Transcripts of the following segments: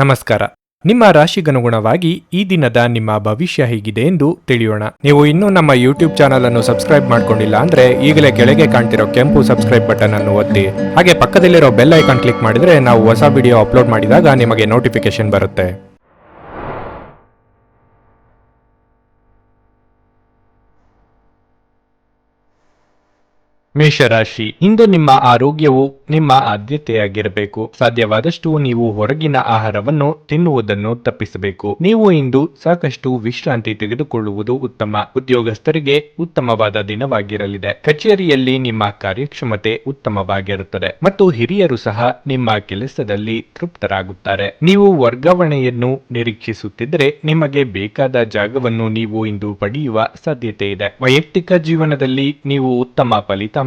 ನಮಸ್ಕಾರ. ನಿಮ್ಮ ರಾಶಿಗನುಗುಣವಾಗಿ ಈ ದಿನದ ನಿಮ್ಮ ಭವಿಷ್ಯ ಹೇಗಿದೆ ಎಂದು ತಿಳಿಯೋಣ. ನೀವು ಇನ್ನೂ ನಮ್ಮ ಯೂಟ್ಯೂಬ್ ಚಾನಲ್ ಅನ್ನು ಸಬ್ಸ್ಕ್ರೈಬ್ ಮಾಡ್ಕೊಂಡಿಲ್ಲ ಅಂದ್ರೆ ಈಗಲೇ ಕೆಳಗೆ ಕಾಣ್ತಿರೋ ಕೆಂಪು ಸಬ್ಸ್ಕ್ರೈಬ್ ಬಟನ್ ಅನ್ನು ಒತ್ತಿ. ಹಾಗೆ ಪಕ್ಕದಲ್ಲಿರೋ ಬೆಲ್ ಐಕಾನ್ ಕ್ಲಿಕ್ ಮಾಡಿದ್ರೆ ನಾವು ಹೊಸ ವಿಡಿಯೋ ಅಪ್ಲೋಡ್ ಮಾಡಿದಾಗ ನಿಮಗೆ ನೋಟಿಫಿಕೇಶನ್ ಬರುತ್ತೆ. ಮೇಷರಾಶಿ, ಇಂದು ನಿಮ್ಮ ಆರೋಗ್ಯವು ನಿಮ್ಮ ಆದ್ಯತೆಯಾಗಿರಬೇಕು. ಸಾಧ್ಯವಾದಷ್ಟು ನೀವು ಹೊರಗಿನ ಆಹಾರವನ್ನು ತಿನ್ನುವುದನ್ನು ತಪ್ಪಿಸಬೇಕು. ನೀವು ಇಂದು ಸಾಕಷ್ಟು ವಿಶ್ರಾಂತಿ ತೆಗೆದುಕೊಳ್ಳುವುದು ಉತ್ತಮ. ಉದ್ಯೋಗಸ್ಥರಿಗೆ ಉತ್ತಮವಾದ ದಿನವಾಗಿರಲಿದೆ. ಕಚೇರಿಯಲ್ಲಿ ನಿಮ್ಮ ಕಾರ್ಯಕ್ಷಮತೆ ಉತ್ತಮವಾಗಿರುತ್ತದೆ ಮತ್ತು ಹಿರಿಯರು ಸಹ ನಿಮ್ಮ ಕೆಲಸದಲ್ಲಿ ತೃಪ್ತರಾಗುತ್ತಾರೆ. ನೀವು ವರ್ಗಾವಣೆಯನ್ನು ನಿರೀಕ್ಷಿಸುತ್ತಿದ್ದರೆ ನಿಮಗೆ ಬೇಕಾದ ಜಾಗವನ್ನು ನೀವು ಇಂದು ಪಡೆಯುವ ಸಾಧ್ಯತೆ ಇದೆ. ವೈಯಕ್ತಿಕ ಜೀವನದಲ್ಲಿ ನೀವು ಉತ್ತಮ ಫಲಿತಾಂಶಗಳನ್ನು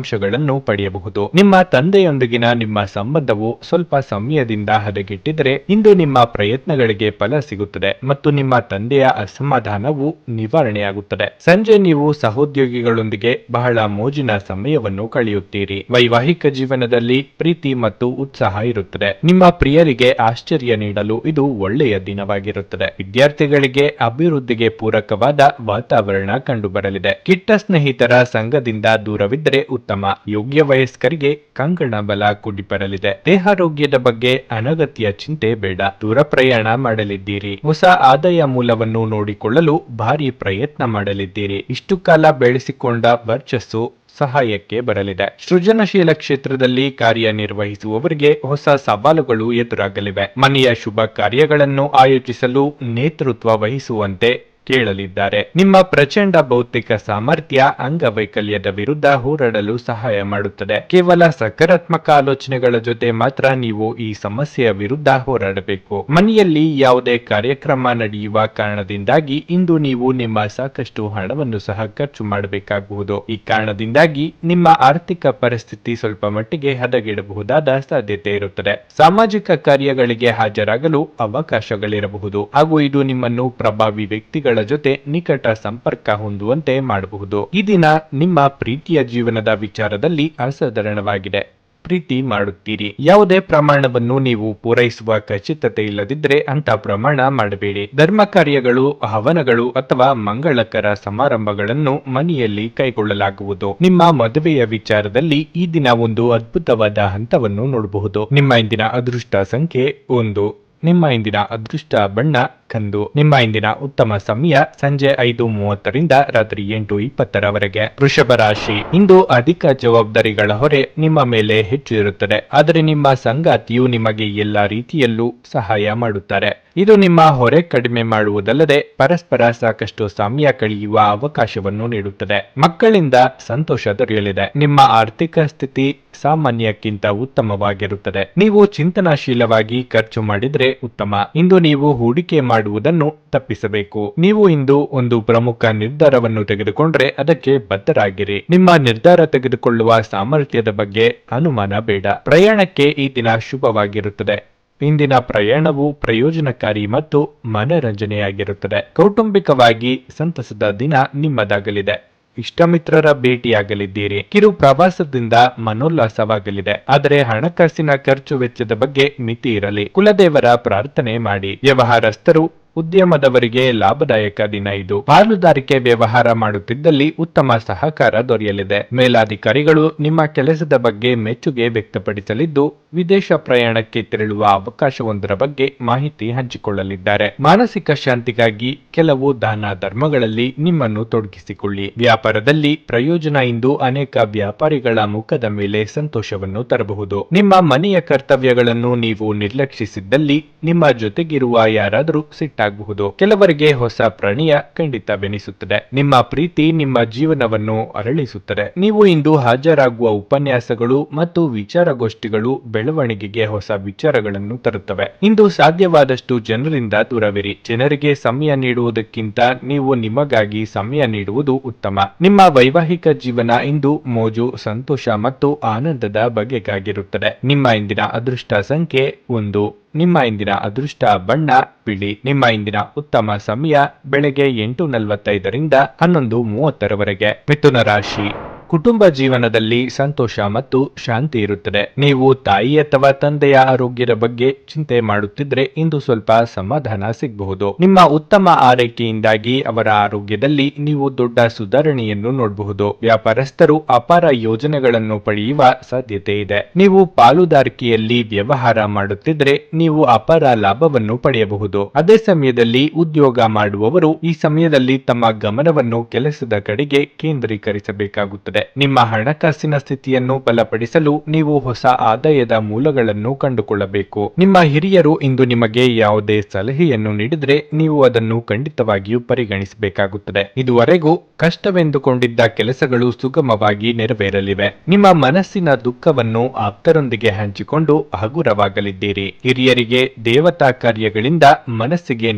ಪಡೆಯಬಹುದು. ನಿಮ್ಮ ತಂದೆಯೊಂದಿಗಿನ ನಿಮ್ಮ ಸಂಬಂಧವು ಸ್ವಲ್ಪ ಸಮಯದಿಂದ ಹದಗೆಟ್ಟಿದ್ದರೆ ಇಂದು ನಿಮ್ಮ ಪ್ರಯತ್ನಗಳಿಗೆ ಫಲ ಸಿಗುತ್ತದೆ ಮತ್ತು ನಿಮ್ಮ ತಂದೆಯ ಅಸಮಾಧಾನವು ನಿವಾರಣೆಯಾಗುತ್ತದೆ. ಸಂಜೆ ನೀವು ಸಹೋದ್ಯೋಗಿಗಳೊಂದಿಗೆ ಬಹಳ ಮೋಜಿನ ಸಮಯವನ್ನು ಕಳೆಯುತ್ತೀರಿ. ವೈವಾಹಿಕ ಜೀವನದಲ್ಲಿ ಪ್ರೀತಿ ಮತ್ತು ಉತ್ಸಾಹ ಇರುತ್ತದೆ. ನಿಮ್ಮ ಪ್ರಿಯರಿಗೆ ಆಶ್ಚರ್ಯ ನೀಡಲು ಇದು ಒಳ್ಳೆಯ ದಿನವಾಗಿರುತ್ತದೆ. ವಿದ್ಯಾರ್ಥಿಗಳಿಗೆ ಅಭಿವೃದ್ಧಿಗೆ ಪೂರಕವಾದ ವಾತಾವರಣ ಕಂಡುಬರಲಿದೆ. ಕೆಟ್ಟ ಸ್ನೇಹಿತರ ಸಂಘದಿಂದ ದೂರವಿದ್ದರೆ ಉತ್ತಮ. ಯೋಗ್ಯ ವಯಸ್ಕರಿಗೆ ಕಂಕಣ ಬಲ ಕೂಡಿ ಬರಲಿದೆ. ದೇಹಾರೋಗ್ಯದ ಬಗ್ಗೆ ಅನಗತ್ಯ ಚಿಂತೆ ಬೇಡ. ದೂರ ಪ್ರಯಾಣ ಮಾಡಲಿದ್ದೀರಿ. ಹೊಸ ಆದಾಯ ಮೂಲವನ್ನು ನೋಡಿಕೊಳ್ಳಲು ಭಾರಿ ಪ್ರಯತ್ನ ಮಾಡಲಿದ್ದೀರಿ. ಇಷ್ಟು ಕಾಲ ಬೆಳೆಸಿಕೊಂಡ ವರ್ಚಸ್ಸು ಸಹಾಯಕ್ಕೆ ಬರಲಿದೆ. ಸೃಜನಶೀಲ ಕ್ಷೇತ್ರದಲ್ಲಿ ಕಾರ್ಯನಿರ್ವಹಿಸುವವರಿಗೆ ಹೊಸ ಸವಾಲುಗಳು ಎದುರಾಗಲಿವೆ. ಮನೆಯ ಶುಭ ಕಾರ್ಯಗಳನ್ನು ಆಯೋಜಿಸಲು ನೇತೃತ್ವ ವಹಿಸುವಂತೆ ಕೇಳಲಿದ್ದಾರೆ. ನಿಮ್ಮ ಪ್ರಚಂಡ ಭೌತಿಕ ಸಾಮರ್ಥ್ಯ ಅಂಗವೈಕಲ್ಯದ ವಿರುದ್ಧ ಹೋರಾಡಲು ಸಹಾಯ ಮಾಡುತ್ತದೆ. ಕೇವಲ ಸಕಾರಾತ್ಮಕ ಆಲೋಚನೆಗಳ ಜೊತೆ ಮಾತ್ರ ನೀವು ಈ ಸಮಸ್ಯೆಯ ವಿರುದ್ಧ ಹೋರಾಡಬೇಕು. ಮನೆಯಲ್ಲಿ ಯಾವುದೇ ಕಾರ್ಯಕ್ರಮ ನಡೆಯುವ ಕಾರಣದಿಂದಾಗಿ ಇಂದು ನೀವು ನಿಮ್ಮ ಸಾಕಷ್ಟು ಹಣವನ್ನು ಸಹ ಖರ್ಚು ಮಾಡಬೇಕಾಗಬಹುದು. ಈ ಕಾರಣದಿಂದಾಗಿ ನಿಮ್ಮ ಆರ್ಥಿಕ ಪರಿಸ್ಥಿತಿ ಸ್ವಲ್ಪ ಮಟ್ಟಿಗೆ ಹದಗೆಡಬಹುದಾದ ಸಾಧ್ಯತೆ ಇರುತ್ತದೆ. ಸಾಮಾಜಿಕ ಕಾರ್ಯಗಳಿಗೆ ಹಾಜರಾಗಲು ಅವಕಾಶಗಳಿರಬಹುದು ಹಾಗೂ ಇದು ನಿಮ್ಮನ್ನು ಪ್ರಭಾವಿ ವ್ಯಕ್ತಿಗಳ ಜೊತೆ ನಿಕಟ ಸಂಪರ್ಕ ಹೊಂದುವಂತೆ ಮಾಡಬಹುದು. ಈ ದಿನ ನಿಮ್ಮ ಪ್ರೀತಿಯ ಜೀವನದ ವಿಚಾರದಲ್ಲಿ ಅಸಾಧಾರಣವಾಗಿದೆ. ಪ್ರೀತಿ ಮಾಡುತ್ತೀರಿ. ಯಾವುದೇ ಪ್ರಮಾಣವನ್ನು ನೀವು ಪೂರೈಸುವ ಖಚಿತತೆ ಇಲ್ಲದಿದ್ದರೆ ಅಂತ ಪ್ರಮಾಣ ಮಾಡಬೇಡಿ. ಧರ್ಮ ಕಾರ್ಯಗಳು, ಹವನಗಳು ಅಥವಾ ಮಂಗಳಕರ ಸಮಾರಂಭಗಳನ್ನು ಮನೆಯಲ್ಲಿ ಕೈಗೊಳ್ಳಲಾಗುವುದು. ನಿಮ್ಮ ಮದುವೆಯ ವಿಚಾರದಲ್ಲಿ ಈ ದಿನ ಒಂದು ಅದ್ಭುತವಾದ ಹಂತವನ್ನು ನೋಡಬಹುದು. ನಿಮ್ಮ ಇಂದಿನ ಅದೃಷ್ಟ ಸಂಖ್ಯೆ 1. ನಿಮ್ಮ ಇಂದಿನ ಅದೃಷ್ಟ ಬಣ್ಣ ಕಂದು. ನಿಮ್ಮ ಇಂದಿನ ಉತ್ತಮ ಸಮಯ ಸಂಜೆ 5:30ರಿಂದ ರಾತ್ರಿ 8:20ರವರೆಗೆ. ವೃಷಭ ರಾಶಿ, ಇಂದು ಅಧಿಕ ಜವಾಬ್ದಾರಿಗಳ ಹೊರೆ ನಿಮ್ಮ ಮೇಲೆ ಹೆಚ್ಚು ಇರುತ್ತದೆ. ಆದರೆ ನಿಮ್ಮ ಸಂಗಾತಿಯು ನಿಮಗೆ ಎಲ್ಲಾ ರೀತಿಯಲ್ಲೂ ಸಹಾಯ ಮಾಡುತ್ತಾರೆ. ಇದು ನಿಮ್ಮ ಹೊರೆ ಕಡಿಮೆ ಮಾಡುವುದಲ್ಲದೆ ಪರಸ್ಪರ ಸಾಕಷ್ಟು ಸಮಯ ಕಳೆಯುವ ಅವಕಾಶವನ್ನು ನೀಡುತ್ತದೆ. ಮಕ್ಕಳಿಂದ ಸಂತೋಷ ದೊರೆಯಲಿದೆ. ನಿಮ್ಮ ಆರ್ಥಿಕ ಸ್ಥಿತಿ ಸಾಮಾನ್ಯಕ್ಕಿಂತ ಉತ್ತಮವಾಗಿರುತ್ತದೆ. ನೀವು ಚಿಂತನಾಶೀಲವಾಗಿ ಖರ್ಚು ಮಾಡಿದ್ರೆ ಉತ್ತಮ. ಇಂದು ನೀವು ಹೂಡಿಕೆ ಮಾಡುವುದನ್ನು ತಪ್ಪಿಸಬೇಕು. ನೀವು ಇಂದು ಒಂದು ಪ್ರಮುಖ ನಿರ್ಧಾರವನ್ನು ತೆಗೆದುಕೊಂಡ್ರೆ ಅದಕ್ಕೆ ಬದ್ಧರಾಗಿರಿ. ನಿಮ್ಮ ನಿರ್ಧಾರ ತೆಗೆದುಕೊಳ್ಳುವ ಸಾಮರ್ಥ್ಯದ ಬಗ್ಗೆ ಅನುಮಾನ ಬೇಡ. ಪ್ರಯಾಣಕ್ಕೆ ಈ ದಿನ ಶುಭವಾಗಿರುತ್ತದೆ. ಇಂದಿನ ಪ್ರಯಾಣವು ಪ್ರಯೋಜನಕಾರಿ ಮತ್ತು ಮನರಂಜನೆಯಾಗಿರುತ್ತದೆ. ಕೌಟುಂಬಿಕವಾಗಿ ಸಂತಸದ ದಿನ ನಿಮ್ಮದಾಗಲಿದೆ. ಇಷ್ಟಮಿತ್ರರ ಭೇಟಿಯಾಗಲಿದ್ದೀರಿ. ಕಿರು ಪ್ರವಾಸದಿಂದ ಮನೋಲ್ಲಾಸವಾಗಲಿದೆ. ಆದರೆ ಹಣಕಾಸಿನ ಖರ್ಚು ವೆಚ್ಚದ ಬಗ್ಗೆ ಮಿತಿ ಇರಲಿ. ಕುಲದೇವರ ಪ್ರಾರ್ಥನೆ ಮಾಡಿ. ವ್ಯವಹಾರಸ್ಥರು, ಉದ್ಯಮದವರಿಗೆ ಲಾಭದಾಯಕ ದಿನ ಇದು. ಪಾಲುದಾರಿಕೆ ವ್ಯವಹಾರ ಮಾಡುತ್ತಿದ್ದಲ್ಲಿ ಉತ್ತಮ ಸಹಕಾರ ದೊರೆಯಲಿದೆ. ಮೇಲಾಧಿಕಾರಿಗಳು ನಿಮ್ಮ ಕೆಲಸದ ಬಗ್ಗೆ ಮೆಚ್ಚುಗೆ ವ್ಯಕ್ತಪಡಿಸಲಿದ್ದು ವಿದೇಶ ಪ್ರಯಾಣಕ್ಕೆ ತೆರಳುವ ಅವಕಾಶವೊಂದರ ಬಗ್ಗೆ ಮಾಹಿತಿ ಹಂಚಿಕೊಳ್ಳಲಿದ್ದಾರೆ. ಮಾನಸಿಕ ಶಾಂತಿಗಾಗಿ ಕೆಲವು ದಾನ ಧರ್ಮಗಳಲ್ಲಿ ನಿಮ್ಮನ್ನು ತೊಡಗಿಸಿಕೊಳ್ಳಿ. ವ್ಯಾಪಾರದಲ್ಲಿ ಪ್ರಯೋಜನ ಇಂದು ಅನೇಕ ವ್ಯಾಪಾರಿಗಳ ಮುಖದ ಮೇಲೆ ಸಂತೋಷವನ್ನು ತರಬಹುದು. ನಿಮ್ಮ ಮನೆಯ ಕರ್ತವ್ಯಗಳನ್ನು ನೀವು ನಿರ್ಲಕ್ಷಿಸಿದ್ದಲ್ಲಿ ನಿಮ್ಮ ಜೊತೆಗಿರುವ ಯಾರಾದರೂ ಸಿಟ್ಟಾಗಬಹುದು. ಕೆಲವರಿಗೆ ಹೊಸ ಪ್ರಣಯ ಖಂಡಿತವೆನಿಸುತ್ತದೆ. ನಿಮ್ಮ ಪ್ರೀತಿ ನಿಮ್ಮ ಜೀವನವನ್ನು ಅರಳಿಸುತ್ತದೆ. ನೀವು ಇಂದು ಹಾಜರಾಗುವ ಉಪನ್ಯಾಸಗಳು ಮತ್ತು ವಿಚಾರಗೋಷ್ಠಿಗಳು ಬೆಳವಣಿಗೆಗೆ ಹೊಸ ವಿಚಾರಗಳನ್ನು ತರುತ್ತವೆ. ಇಂದು ಸಾಧ್ಯವಾದಷ್ಟು ಜನರಿಂದ ದೂರವಿರಿ. ಜನರಿಗೆ ಸಮಯ ನೀಡುವುದಕ್ಕಿಂತ ನೀವು ನಿಮಗಾಗಿ ಸಮಯ ನೀಡುವುದು ಉತ್ತಮ. ನಿಮ್ಮ ವೈವಾಹಿಕ ಜೀವನ ಇಂದು ಮೋಜು, ಸಂತೋಷ ಮತ್ತು ಆನಂದದ ಬಗೆಗಾಗಿರುತ್ತದೆ. ನಿಮ್ಮ ಇಂದಿನ ಅದೃಷ್ಟ ಸಂಖ್ಯೆ 1. ನಿಮ್ಮ ಇಂದಿನ ಅದೃಷ್ಟ ಬಣ್ಣ ಬಿಳಿ. ನಿಮ್ಮ ಇಂದಿನ ಉತ್ತಮ ಸಮಯ ಬೆಳಗ್ಗೆ 8:45ರಿಂದ 11:30ರವರೆಗೆ. ಮಿಥುನ ರಾಶಿ. ಕುಟುಂಬ ಜೀವನದಲ್ಲಿ ಸಂತೋಷ ಮತ್ತು ಶಾಂತಿ ಇರುತ್ತದೆ. ನೀವು ತಾಯಿ ಅಥವಾ ತಂದೆಯ ಆರೋಗ್ಯದ ಬಗ್ಗೆ ಚಿಂತೆ ಮಾಡುತ್ತಿದ್ರೆ ಇಂದು ಸ್ವಲ್ಪ ಸಮಾಧಾನ ಸಿಗಬಹುದು. ನಿಮ್ಮ ಉತ್ತಮ ಆರೈಕೆಯಿಂದಾಗಿ ಅವರ ಆರೋಗ್ಯದಲ್ಲಿ ನೀವು ದೊಡ್ಡ ಸುಧಾರಣೆಯನ್ನು ನೋಡಬಹುದು. ವ್ಯಾಪಾರಸ್ಥರು ಅಪಾರ ಯೋಜನೆಗಳನ್ನು ಪಡೆಯುವ ಸಾಧ್ಯತೆ ಇದೆ. ನೀವು ಪಾಲುದಾರಿಕೆಯಲ್ಲಿ ವ್ಯವಹಾರ ಮಾಡುತ್ತಿದ್ರೆ ನೀವು ಅಪಾರ ಲಾಭವನ್ನು ಪಡೆಯಬಹುದು. ಅದೇ ಸಮಯದಲ್ಲಿ ಉದ್ಯೋಗ ಮಾಡುವವರು ಈ ಸಮಯದಲ್ಲಿ ತಮ್ಮ ಗಮನವನ್ನು ಕೆಲಸದ ಕಡೆಗೆ ಕೇಂದ್ರೀಕರಿಸಬೇಕಾಗುತ್ತದೆ. ನಿಮ್ಮ ಹಣಕಾಸಿನ ಸ್ಥಿತಿಯನ್ನು ಬಲಪಡಿಸಲು ನೀವು ಹೊಸ ಆದಾಯದ ಮೂಲಗಳನ್ನು ಕಂಡುಕೊಳ್ಳಬೇಕು. ನಿಮ್ಮ ಹಿರಿಯರು ಇಂದು ನಿಮಗೆ ಯಾವುದೇ ಸಲಹೆಯನ್ನು ನೀಡಿದ್ರೆ ನೀವು ಅದನ್ನು ಖಂಡಿತವಾಗಿಯೂ ಪರಿಗಣಿಸಬೇಕಾಗುತ್ತದೆ. ಇದುವರೆಗೂ ಕಷ್ಟವೆಂದುಕೊಂಡಿದ್ದ ಕೆಲಸಗಳು ಸುಗಮವಾಗಿ ನೆರವೇರಲಿವೆ. ನಿಮ್ಮ ಮನಸ್ಸಿನ ದುಃಖವನ್ನು ಆಪ್ತರೊಂದಿಗೆ ಹಂಚಿಕೊಂಡು ಹಗುರವಾಗಲಿದ್ದೀರಿ. ಹಿರಿಯರಿಗೆ ದೇವತಾ ಕಾರ್ಯಗಳಿಂದ ಮನಸ್ಸಿಗೆ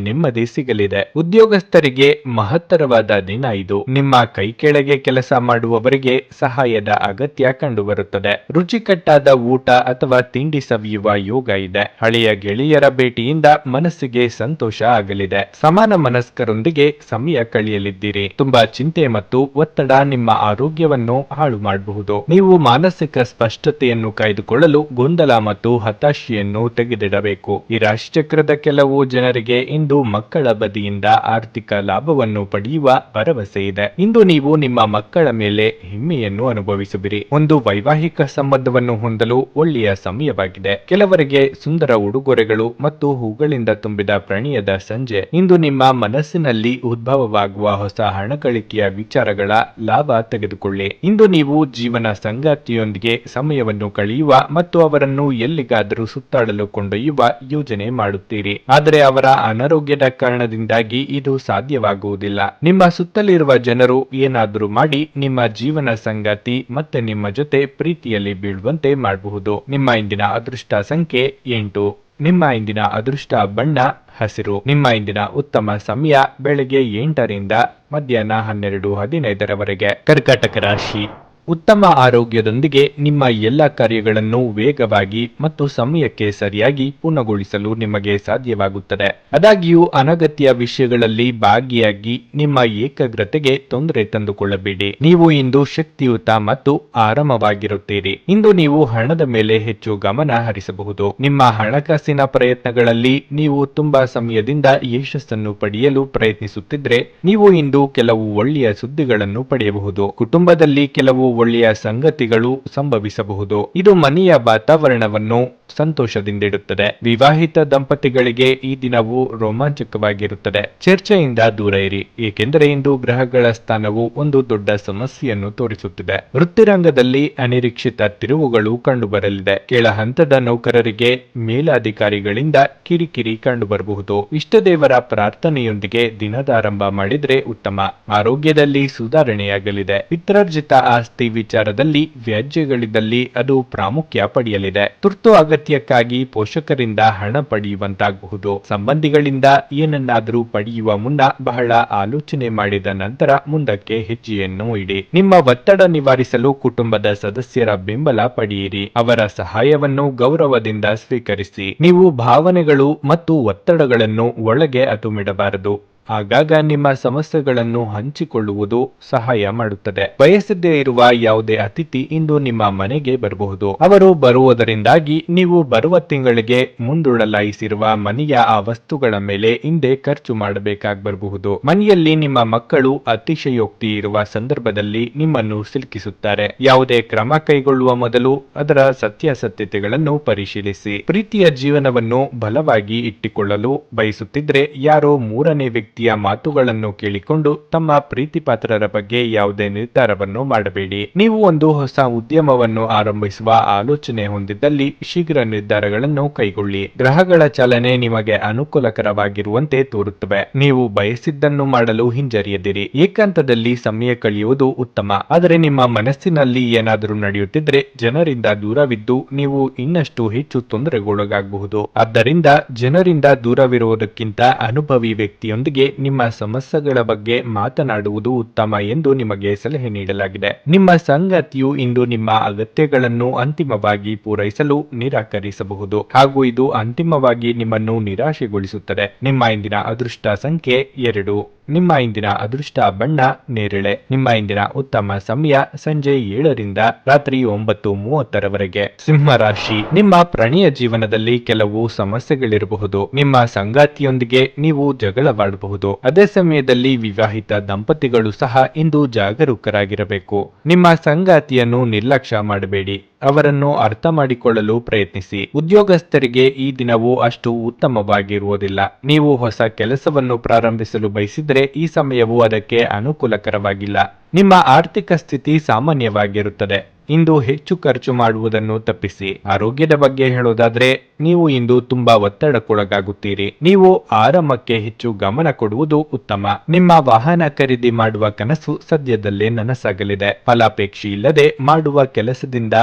ನೆಮ್ಮದಿ ಸಿಗಲಿದೆ. ಉದ್ಯೋಗಸ್ಥರಿಗೆ ಮಹತ್ತರವಾದ ದಿನ ಇದು. ನಿಮ್ಮ ಕೈ ಕೆಳಗೆ ಕೆಲಸ ಮಾಡುವವರಿಗೆ ಸಹಾಯದ ಅಗತ್ಯ ಕಂಡುಬರುತ್ತದೆ. ರುಚಿಕಟ್ಟಾದ ಊಟ ಅಥವಾ ತಿಂಡಿ ಸವಿಯುವ ಯೋಗ ಇದೆ. ಹಳೆಯ ಗೆಳೆಯರ ಭೇಟಿಯಿಂದ ಮನಸ್ಸಿಗೆ ಸಂತೋಷ ಆಗಲಿದೆ. ಸಮಾನ ಮನಸ್ಕರೊಂದಿಗೆ ಸಮಯ ಕಳೆಯಲಿದ್ದೀರಿ. ತುಂಬಾ ಚಿಂತೆ ಮತ್ತು ಒತ್ತಡ ನಿಮ್ಮ ಆರೋಗ್ಯವನ್ನು ಹಾಳು ಮಾಡಬಹುದು. ನೀವು ಮಾನಸಿಕ ಸ್ಪಷ್ಟತೆಯನ್ನು ಕಾಯ್ದುಕೊಳ್ಳಲು ಗೊಂದಲ ಮತ್ತು ಹತಾಶೆಯನ್ನು ತೆಗೆದಿಡಬೇಕು. ಈ ರಾಶಿಚಕ್ರದ ಕೆಲವು ಜನರಿಗೆ ಇಂದು ಮಕ್ಕಳ ಬದಿಯಿಂದ ಆರ್ಥಿಕ ಲಾಭವನ್ನು ಪಡೆಯುವ ಭರವಸೆ ಇದೆ. ಇಂದು ನೀವು ನಿಮ್ಮ ಮಕ್ಕಳ ಮೇಲೆ ಹೆಮ್ಮೆಯನ್ನು ಅನುಭವಿಸುವಿರಿ. ಒಂದು ವೈವಾಹಿಕ ಸಂಬಂಧವನ್ನು ಹೊಂದಲು ಒಳ್ಳೆಯ ಸಮಯವಾಗಿದೆ. ಕೆಲವರಿಗೆ ಸುಂದರ ಉಡುಗೊರೆಗಳು ಮತ್ತು ಹೂಗಳಿಂದ ತುಂಬಿದ ಪ್ರಣಯದ ಸಂಜೆ. ಇಂದು ನಿಮ್ಮ ಮನಸ್ಸಿನಲ್ಲಿ ಉದ್ಭವವಾಗುವ ಹೊಸ ಹಣ ಗಳಿಕೆಯ ವಿಚಾರಗಳ ಲಾಭ ತೆಗೆದುಕೊಳ್ಳಿ. ಇಂದು ನೀವು ಜೀವನ ಸಂಗಾತಿಯೊಂದಿಗೆ ಸಮಯವನ್ನು ಕಳೆಯುವ ಮತ್ತು ಅವರನ್ನು ಎಲ್ಲಿಗಾದರೂ ಸುತ್ತಾಡಲು ಕೊಂಡೊಯ್ಯುವ ಯೋಜನೆ ಮಾಡುತ್ತೀರಿ. ಆದರೆ ಅವರ ಅನಾರೋಗ್ಯದ ಕಾರಣದಿಂದಾಗಿ ಇದು ಸಾಧ್ಯವಾಗುವುದಿಲ್ಲ. ನಿಮ್ಮ ಸುತ್ತಲಿರುವ ಜನರು ಏನಾದರೂ ಮಾಡಿ ನಿಮ್ಮ ಜೀವನ ಸಂಗಾತಿ ಮತ್ತೆ ನಿಮ್ಮ ಜೊತೆ ಪ್ರೀತಿಯಲ್ಲಿ ಬೀಳುವಂತೆ ಮಾಡಬಹುದು. ನಿಮ್ಮ ಇಂದಿನ ಅದೃಷ್ಟ ಸಂಖ್ಯೆ 8. ನಿಮ್ಮ ಇಂದಿನ ಅದೃಷ್ಟ ಬಣ್ಣ ಹಸಿರು. ನಿಮ್ಮ ಇಂದಿನ ಉತ್ತಮ ಸಮಯ ಬೆಳಗ್ಗೆ 8ರಿಂದ ಮಧ್ಯಾಹ್ನ 12:15ರವರೆಗೆ. ಕರ್ಕಾಟಕ ರಾಶಿ. ಉತ್ತಮ ಆರೋಗ್ಯದೊಂದಿಗೆ ನಿಮ್ಮ ಎಲ್ಲ ಕಾರ್ಯಗಳನ್ನು ವೇಗವಾಗಿ ಮತ್ತು ಸಮಯಕ್ಕೆ ಸರಿಯಾಗಿ ಪೂರ್ಣಗೊಳಿಸಲು ನಿಮಗೆ ಸಾಧ್ಯವಾಗುತ್ತದೆ. ಆದಾಗ್ಯೂ ಅನಗತ್ಯ ವಿಷಯಗಳಲ್ಲಿ ಭಾಗಿಯಾಗಿ ನಿಮ್ಮ ಏಕಾಗ್ರತೆಗೆ ತೊಂದರೆ ತಂದುಕೊಳ್ಳಬೇಡಿ. ನೀವು ಇಂದು ಶಕ್ತಿಯುತ ಮತ್ತು ಆರಾಮವಾಗಿರುತ್ತೀರಿ. ಇಂದು ನೀವು ಹಣದ ಮೇಲೆ ಹೆಚ್ಚು ಗಮನ ಹರಿಸಬಹುದು. ನಿಮ್ಮ ಹಣಕಾಸಿನ ಪ್ರಯತ್ನಗಳಲ್ಲಿ ನೀವು ತುಂಬಾ ಸಮಯದಿಂದ ಯಶಸ್ಸನ್ನು ಪಡೆಯಲು ಪ್ರಯತ್ನಿಸುತ್ತಿದ್ರೆ ನೀವು ಇಂದು ಕೆಲವು ಒಳ್ಳೆಯ ಸುದ್ದಿಗಳನ್ನು ಪಡೆಯಬಹುದು. ಕುಟುಂಬದಲ್ಲಿ ಕೆಲವು ಒಳ್ಳೆಯ ಸಂಗತಿಗಳು ಸಂಭವಿಸಬಹುದು. ಇದು ಮನೆಯ ವಾತಾವರಣವನ್ನು ಸಂತೋಷದಿಂದಿಡುತ್ತದೆ. ವಿವಾಹಿತ ದಂಪತಿಗಳಿಗೆ ಈ ದಿನವು ರೋಮಾಂಚಕವಾಗಿರುತ್ತದೆ. ಚರ್ಚೆಯಿಂದ ದೂರ ಇರಿ, ಏಕೆಂದರೆ ಇಂದು ಗ್ರಹಗಳ ಸ್ಥಾನವು ಒಂದು ದೊಡ್ಡ ಸಮಸ್ಯೆಯನ್ನು ತೋರಿಸುತ್ತಿದೆ. ವೃತ್ತಿರಂಗದಲ್ಲಿ ಅನಿರೀಕ್ಷಿತ ತಿರುವುಗಳು ಕಂಡುಬರಲಿದೆ. ಕೆಳ ಹಂತದ ನೌಕರರಿಗೆ ಮೇಲಾಧಿಕಾರಿಗಳಿಂದ ಕಿರಿಕಿರಿ ಕಂಡುಬರಬಹುದು. ಇಷ್ಟದೇವರ ಪ್ರಾರ್ಥನೆಯೊಂದಿಗೆ ದಿನದ ಆರಂಭ ಮಾಡಿದ್ರೆ ಉತ್ತಮ. ಆರೋಗ್ಯದಲ್ಲಿ ಸುಧಾರಣೆಯಾಗಲಿದೆ. ಪಿತ್ರಾರ್ಜಿತ ಆಸ್ತಿ ವಿಚಾರದಲ್ಲಿ ವ್ಯಾಜ್ಯಗಳಿದ್ದಲ್ಲಿ ಅದು ಪ್ರಾಮುಖ್ಯ ಪಡೆಯಲಿದೆ. ತುರ್ತು ಅಗತ್ಯಕ್ಕಾಗಿ ಪೋಷಕರಿಂದ ಹಣ ಪಡೆಯುವಂತಾಗಬಹುದು. ಸಂಬಂಧಿಗಳಿಂದ ಏನನ್ನಾದರೂ ಪಡೆಯುವ ಮುನ್ನ ಬಹಳ ಆಲೋಚನೆ ಮಾಡಿದ ನಂತರ ಮುಂದಕ್ಕೆ ಹೆಜ್ಜೆಯನ್ನು ಇಡಿ. ನಿಮ್ಮ ಒತ್ತಡ ನಿವಾರಿಸಲು ಕುಟುಂಬದ ಸದಸ್ಯರ ಬೆಂಬಲ ಪಡೆಯಿರಿ. ಅವರ ಸಹಾಯವನ್ನು ಗೌರವದಿಂದ ಸ್ವೀಕರಿಸಿ. ನೀವು ಭಾವನೆಗಳು ಮತ್ತು ಒತ್ತಡಗಳನ್ನು ಒಳಗೆ ಅದುಮಿಡಬಾರದು. ಆಗಾಗ ನಿಮ್ಮ ಸಮಸ್ಯೆಗಳನ್ನು ಹಂಚಿಕೊಳ್ಳುವುದು ಸಹಾಯ ಮಾಡುತ್ತದೆ. ಬಯಸದೇ ಇರುವ ಯಾವುದೇ ಅತಿಥಿ ಇಂದು ನಿಮ್ಮ ಮನೆಗೆ ಬರಬಹುದು. ಅವರು ಬರುವುದರಿಂದಾಗಿ ನೀವು ಬರುವ ತಿಂಗಳಿಗೆ ಮುಂದೂಡಲಾಯಿಸಿರುವ ಮನೆಯ ಆ ವಸ್ತುಗಳ ಮೇಲೆ ಹಿಂದೆ ಖರ್ಚು ಮಾಡಬೇಕಾಗಬರಬಹುದು. ಮನೆಯಲ್ಲಿ ನಿಮ್ಮ ಮಕ್ಕಳು ಅತಿಶಯೋಕ್ತಿ ಇರುವ ಸಂದರ್ಭದಲ್ಲಿ ನಿಮ್ಮನ್ನು ಸಿಲುಕಿಸುತ್ತಾರೆ. ಯಾವುದೇ ಕ್ರಮ ಕೈಗೊಳ್ಳುವ ಮೊದಲು ಅದರ ಸತ್ಯಾಸತ್ಯತೆಗಳನ್ನು ಪರಿಶೀಲಿಸಿ. ಪ್ರೀತಿಯ ಜೀವನವನ್ನು ಬಲವಾಗಿ ಇಟ್ಟುಕೊಳ್ಳಲು ಬಯಸುತ್ತಿದ್ರೆ ಯಾರೋ ಮೂರನೇ ವ್ಯಕ್ತಿಯ ಮಾತುಗಳನ್ನು ಕೇಳಿಕೊಂಡು ತಮ್ಮ ಪ್ರೀತಿ ಪಾತ್ರರ ಬಗ್ಗೆ ಯಾವುದೇ ನಿರ್ಧಾರವನ್ನು ಮಾಡಬೇಡಿ. ನೀವು ಒಂದು ಹೊಸ ಉದ್ಯಮವನ್ನು ಆರಂಭಿಸುವ ಆಲೋಚನೆ ಹೊಂದಿದ್ದಲ್ಲಿ ಶೀಘ್ರ ನಿರ್ಧಾರಗಳನ್ನು ಕೈಗೊಳ್ಳಿ. ಗ್ರಹಗಳ ಚಾಲನೆ ನಿಮಗೆ ಅನುಕೂಲಕರವಾಗಿರುವಂತೆ ತೋರುತ್ತವೆ. ನೀವು ಬಯಸಿದ್ದನ್ನು ಮಾಡಲು ಹಿಂಜರಿಯದಿರಿ. ಏಕಾಂತದಲ್ಲಿ ಸಮಯ ಕಳೆಯುವುದು ಉತ್ತಮ. ಆದರೆ ನಿಮ್ಮ ಮನಸ್ಸಿನಲ್ಲಿ ಏನಾದರೂ ನಡೆಯುತ್ತಿದ್ರೆ ಜನರಿಂದ ದೂರವಿದ್ದು ನೀವು ಇನ್ನಷ್ಟು ಹೆಚ್ಚು ತೊಂದರೆಗೊಳಗಾಗಬಹುದು. ಆದ್ದರಿಂದ ಜನರಿಂದ ದೂರವಿರುವುದಕ್ಕಿಂತ ಅನುಭವಿ ವ್ಯಕ್ತಿಯೊಂದಿಗೆ ಅವರೊಂದಿಗೆ ನಿಮ್ಮ ಸಮಸ್ಯೆಗಳ ಬಗ್ಗೆ ಮಾತನಾಡುವುದು ಉತ್ತಮ ಎಂದು ನಿಮಗೆ ಸಲಹೆ ನೀಡಲಾಗಿದೆ. ನಿಮ್ಮ ಸಂಗಾತಿಯು ಇಂದು ನಿಮ್ಮ ಅಗತ್ಯಗಳನ್ನು ಅಂತಿಮವಾಗಿ ಪೂರೈಸಲು ನಿರಾಕರಿಸಬಹುದು ಹಾಗೂ ಇದು ಅಂತಿಮವಾಗಿ ನಿಮ್ಮನ್ನು ನಿರಾಶೆಗೊಳಿಸುತ್ತದೆ. ನಿಮ್ಮ ಇಂದಿನ ಅದೃಷ್ಟ ಸಂಖ್ಯೆ 2. ನಿಮ್ಮ ಇಂದಿನ ಅದೃಷ್ಟ ಬಣ್ಣ ನೇರಳೆ. ನಿಮ್ಮ ಇಂದಿನ ಉತ್ತಮ ಸಮಯ ಸಂಜೆ 7ರಿಂದ ರಾತ್ರಿ 9:30ರವರೆಗೆ. ಸಿಂಹ ರಾಶಿ, ನಿಮ್ಮ ಪ್ರಣಯ ಜೀವನದಲ್ಲಿ ಕೆಲವು ಸಮಸ್ಯೆಗಳಿರಬಹುದು. ನಿಮ್ಮ ಸಂಗಾತಿಯೊಂದಿಗೆ ನೀವು ಜಗಳವಾಡಬಹುದು. ಅದೇ ಸಮಯದಲ್ಲಿ ವಿವಾಹಿತ ದಂಪತಿಗಳು ಸಹ ಇಂದು ಜಾಗರೂಕರಾಗಿರಬೇಕು. ನಿಮ್ಮ ಸಂಗಾತಿಯನ್ನು ನಿರ್ಲಕ್ಷ್ಯ ಮಾಡಬೇಡಿ, ಅವರನ್ನು ಅರ್ಥ ಮಾಡಿಕೊಳ್ಳಲು ಪ್ರಯತ್ನಿಸಿ. ಉದ್ಯೋಗಸ್ಥರಿಗೆ ಈ ದಿನವು ಅಷ್ಟು ಉತ್ತಮವಾಗಿರುವುದಿಲ್ಲ. ನೀವು ಹೊಸ ಕೆಲಸವನ್ನು ಪ್ರಾರಂಭಿಸಲು ಬಯಸಿದರೆ ಈ ಸಮಯವು ಅದಕ್ಕೆ ಅನುಕೂಲಕರವಾಗಿಲ್ಲ. ನಿಮ್ಮ ಆರ್ಥಿಕ ಸ್ಥಿತಿ ಸಾಮಾನ್ಯವಾಗಿರುತ್ತದೆ. ಇಂದು ಹೆಚ್ಚು ಖರ್ಚು ಮಾಡುವುದನ್ನು ತಪ್ಪಿಸಿ. ಆರೋಗ್ಯದ ಬಗ್ಗೆ ಹೇಳೋದಾದ್ರೆ, ನೀವು ಇಂದು ತುಂಬಾ ಒತ್ತಡಕ್ಕೊಳಗಾಗುತ್ತೀರಿ. ನೀವು ಆರಾಮಕ್ಕೆ ಹೆಚ್ಚು ಗಮನ ಕೊಡುವುದು ಉತ್ತಮ. ನಿಮ್ಮ ವಾಹನ ಖರೀದಿ ಮಾಡುವ ಕನಸು ಸದ್ಯದಲ್ಲೇ ನನಸಾಗಲಿದೆ. ಫಲಾಪೇಕ್ಷೆ ಇಲ್ಲದೆ ಮಾಡುವ ಕೆಲಸದಿಂದ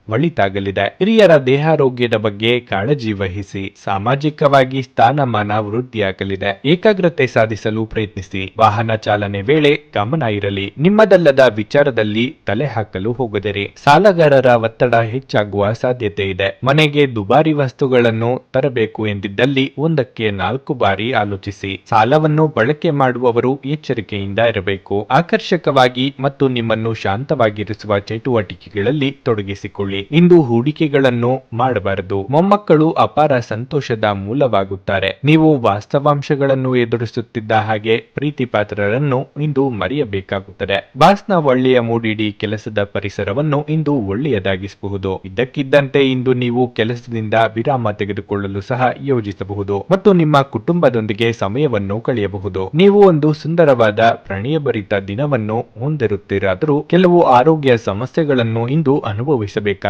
ಒಳಿತಾಗಲಿದೆ. ಹಿರಿಯರ ದೇಹಾರೋಗ್ಯದ ಬಗ್ಗೆ ಕಾಳಜಿ ವಹಿಸಿ. ಸಾಮಾಜಿಕವಾಗಿ ಸ್ಥಾನಮಾನ ವೃದ್ಧಿಯಾಗಲಿದೆ. ಏಕಾಗ್ರತೆ ಸಾಧಿಸಲು ಪ್ರಯತ್ನಿಸಿ. ವಾಹನ ಚಾಲನೆ ವೇಳೆ ಗಮನ ಇರಲಿ. ನಿಮ್ಮದಲ್ಲದ ವಿಚಾರದಲ್ಲಿ ತಲೆ ಹಾಕಲು ಹೋಗದಿರಿ. ಸಾಲಗಾರರ ಒತ್ತಡ ಹೆಚ್ಚಾಗುವ ಸಾಧ್ಯತೆ ಇದೆ. ಮನೆಗೆ ದುಬಾರಿ ವಸ್ತುಗಳನ್ನು ತರಬೇಕು ಎಂದಿದ್ದಲ್ಲಿ 1ಕ್ಕೆ 4 ಬಾರಿ ಆಲೋಚಿಸಿ. ಸಾಲವನ್ನು ಬಳಕೆ ಮಾಡುವವರು ಎಚ್ಚರಿಕೆಯಿಂದ ಇರಬೇಕು. ಆಕರ್ಷಕವಾಗಿ ಮತ್ತು ನಿಮ್ಮನ್ನು ಶಾಂತವಾಗಿರಿಸುವ ಚಟುವಟಿಕೆಗಳಲ್ಲಿ ತೊಡಗಿಸಿಕೊಳ್ಳಿ. ಇಂದು ಹೂಡಿಕೆಗಳನ್ನು ಮಾಡಬಾರದು. ಮೊಮ್ಮಕ್ಕಳು ಅಪಾರ ಸಂತೋಷದ ಮೂಲವಾಗುತ್ತಾರೆ. ನೀವು ವಾಸ್ತವಾಂಶಗಳನ್ನು ಎದುರಿಸುತ್ತಿದ್ದ ಹಾಗೆ ಪ್ರೀತಿ ಪಾತ್ರರನ್ನು ಇಂದು ಮರೆಯಬೇಕಾಗುತ್ತದೆ. ಬಾಸ್ನ ಒಳ್ಳೆಯ ಮೂಡಿಡಿ ಕೆಲಸದ ಪರಿಸರವನ್ನು ಇಂದು ಒಳ್ಳೆಯದಾಗಿಸಬಹುದು. ಇದ್ದಕ್ಕಿದ್ದಂತೆ ಇಂದು ನೀವು ಕೆಲಸದಿಂದ ವಿರಾಮ ತೆಗೆದುಕೊಳ್ಳಲು ಸಹ ಯೋಜಿಸಬಹುದು ಮತ್ತು ನಿಮ್ಮ ಕುಟುಂಬದೊಂದಿಗೆ ಸಮಯವನ್ನು ಕಳೆಯಬಹುದು. ನೀವು ಒಂದು ಸುಂದರವಾದ ಪ್ರಣಯಭರಿತ ದಿನವನ್ನು ಹೊಂದಿರುತ್ತೀರಾದರೂ ಕೆಲವು ಆರೋಗ್ಯ ಸಮಸ್ಯೆಗಳನ್ನು ಇಂದು ಅನುಭವಿಸಬೇಕಾಗಬಹುದು.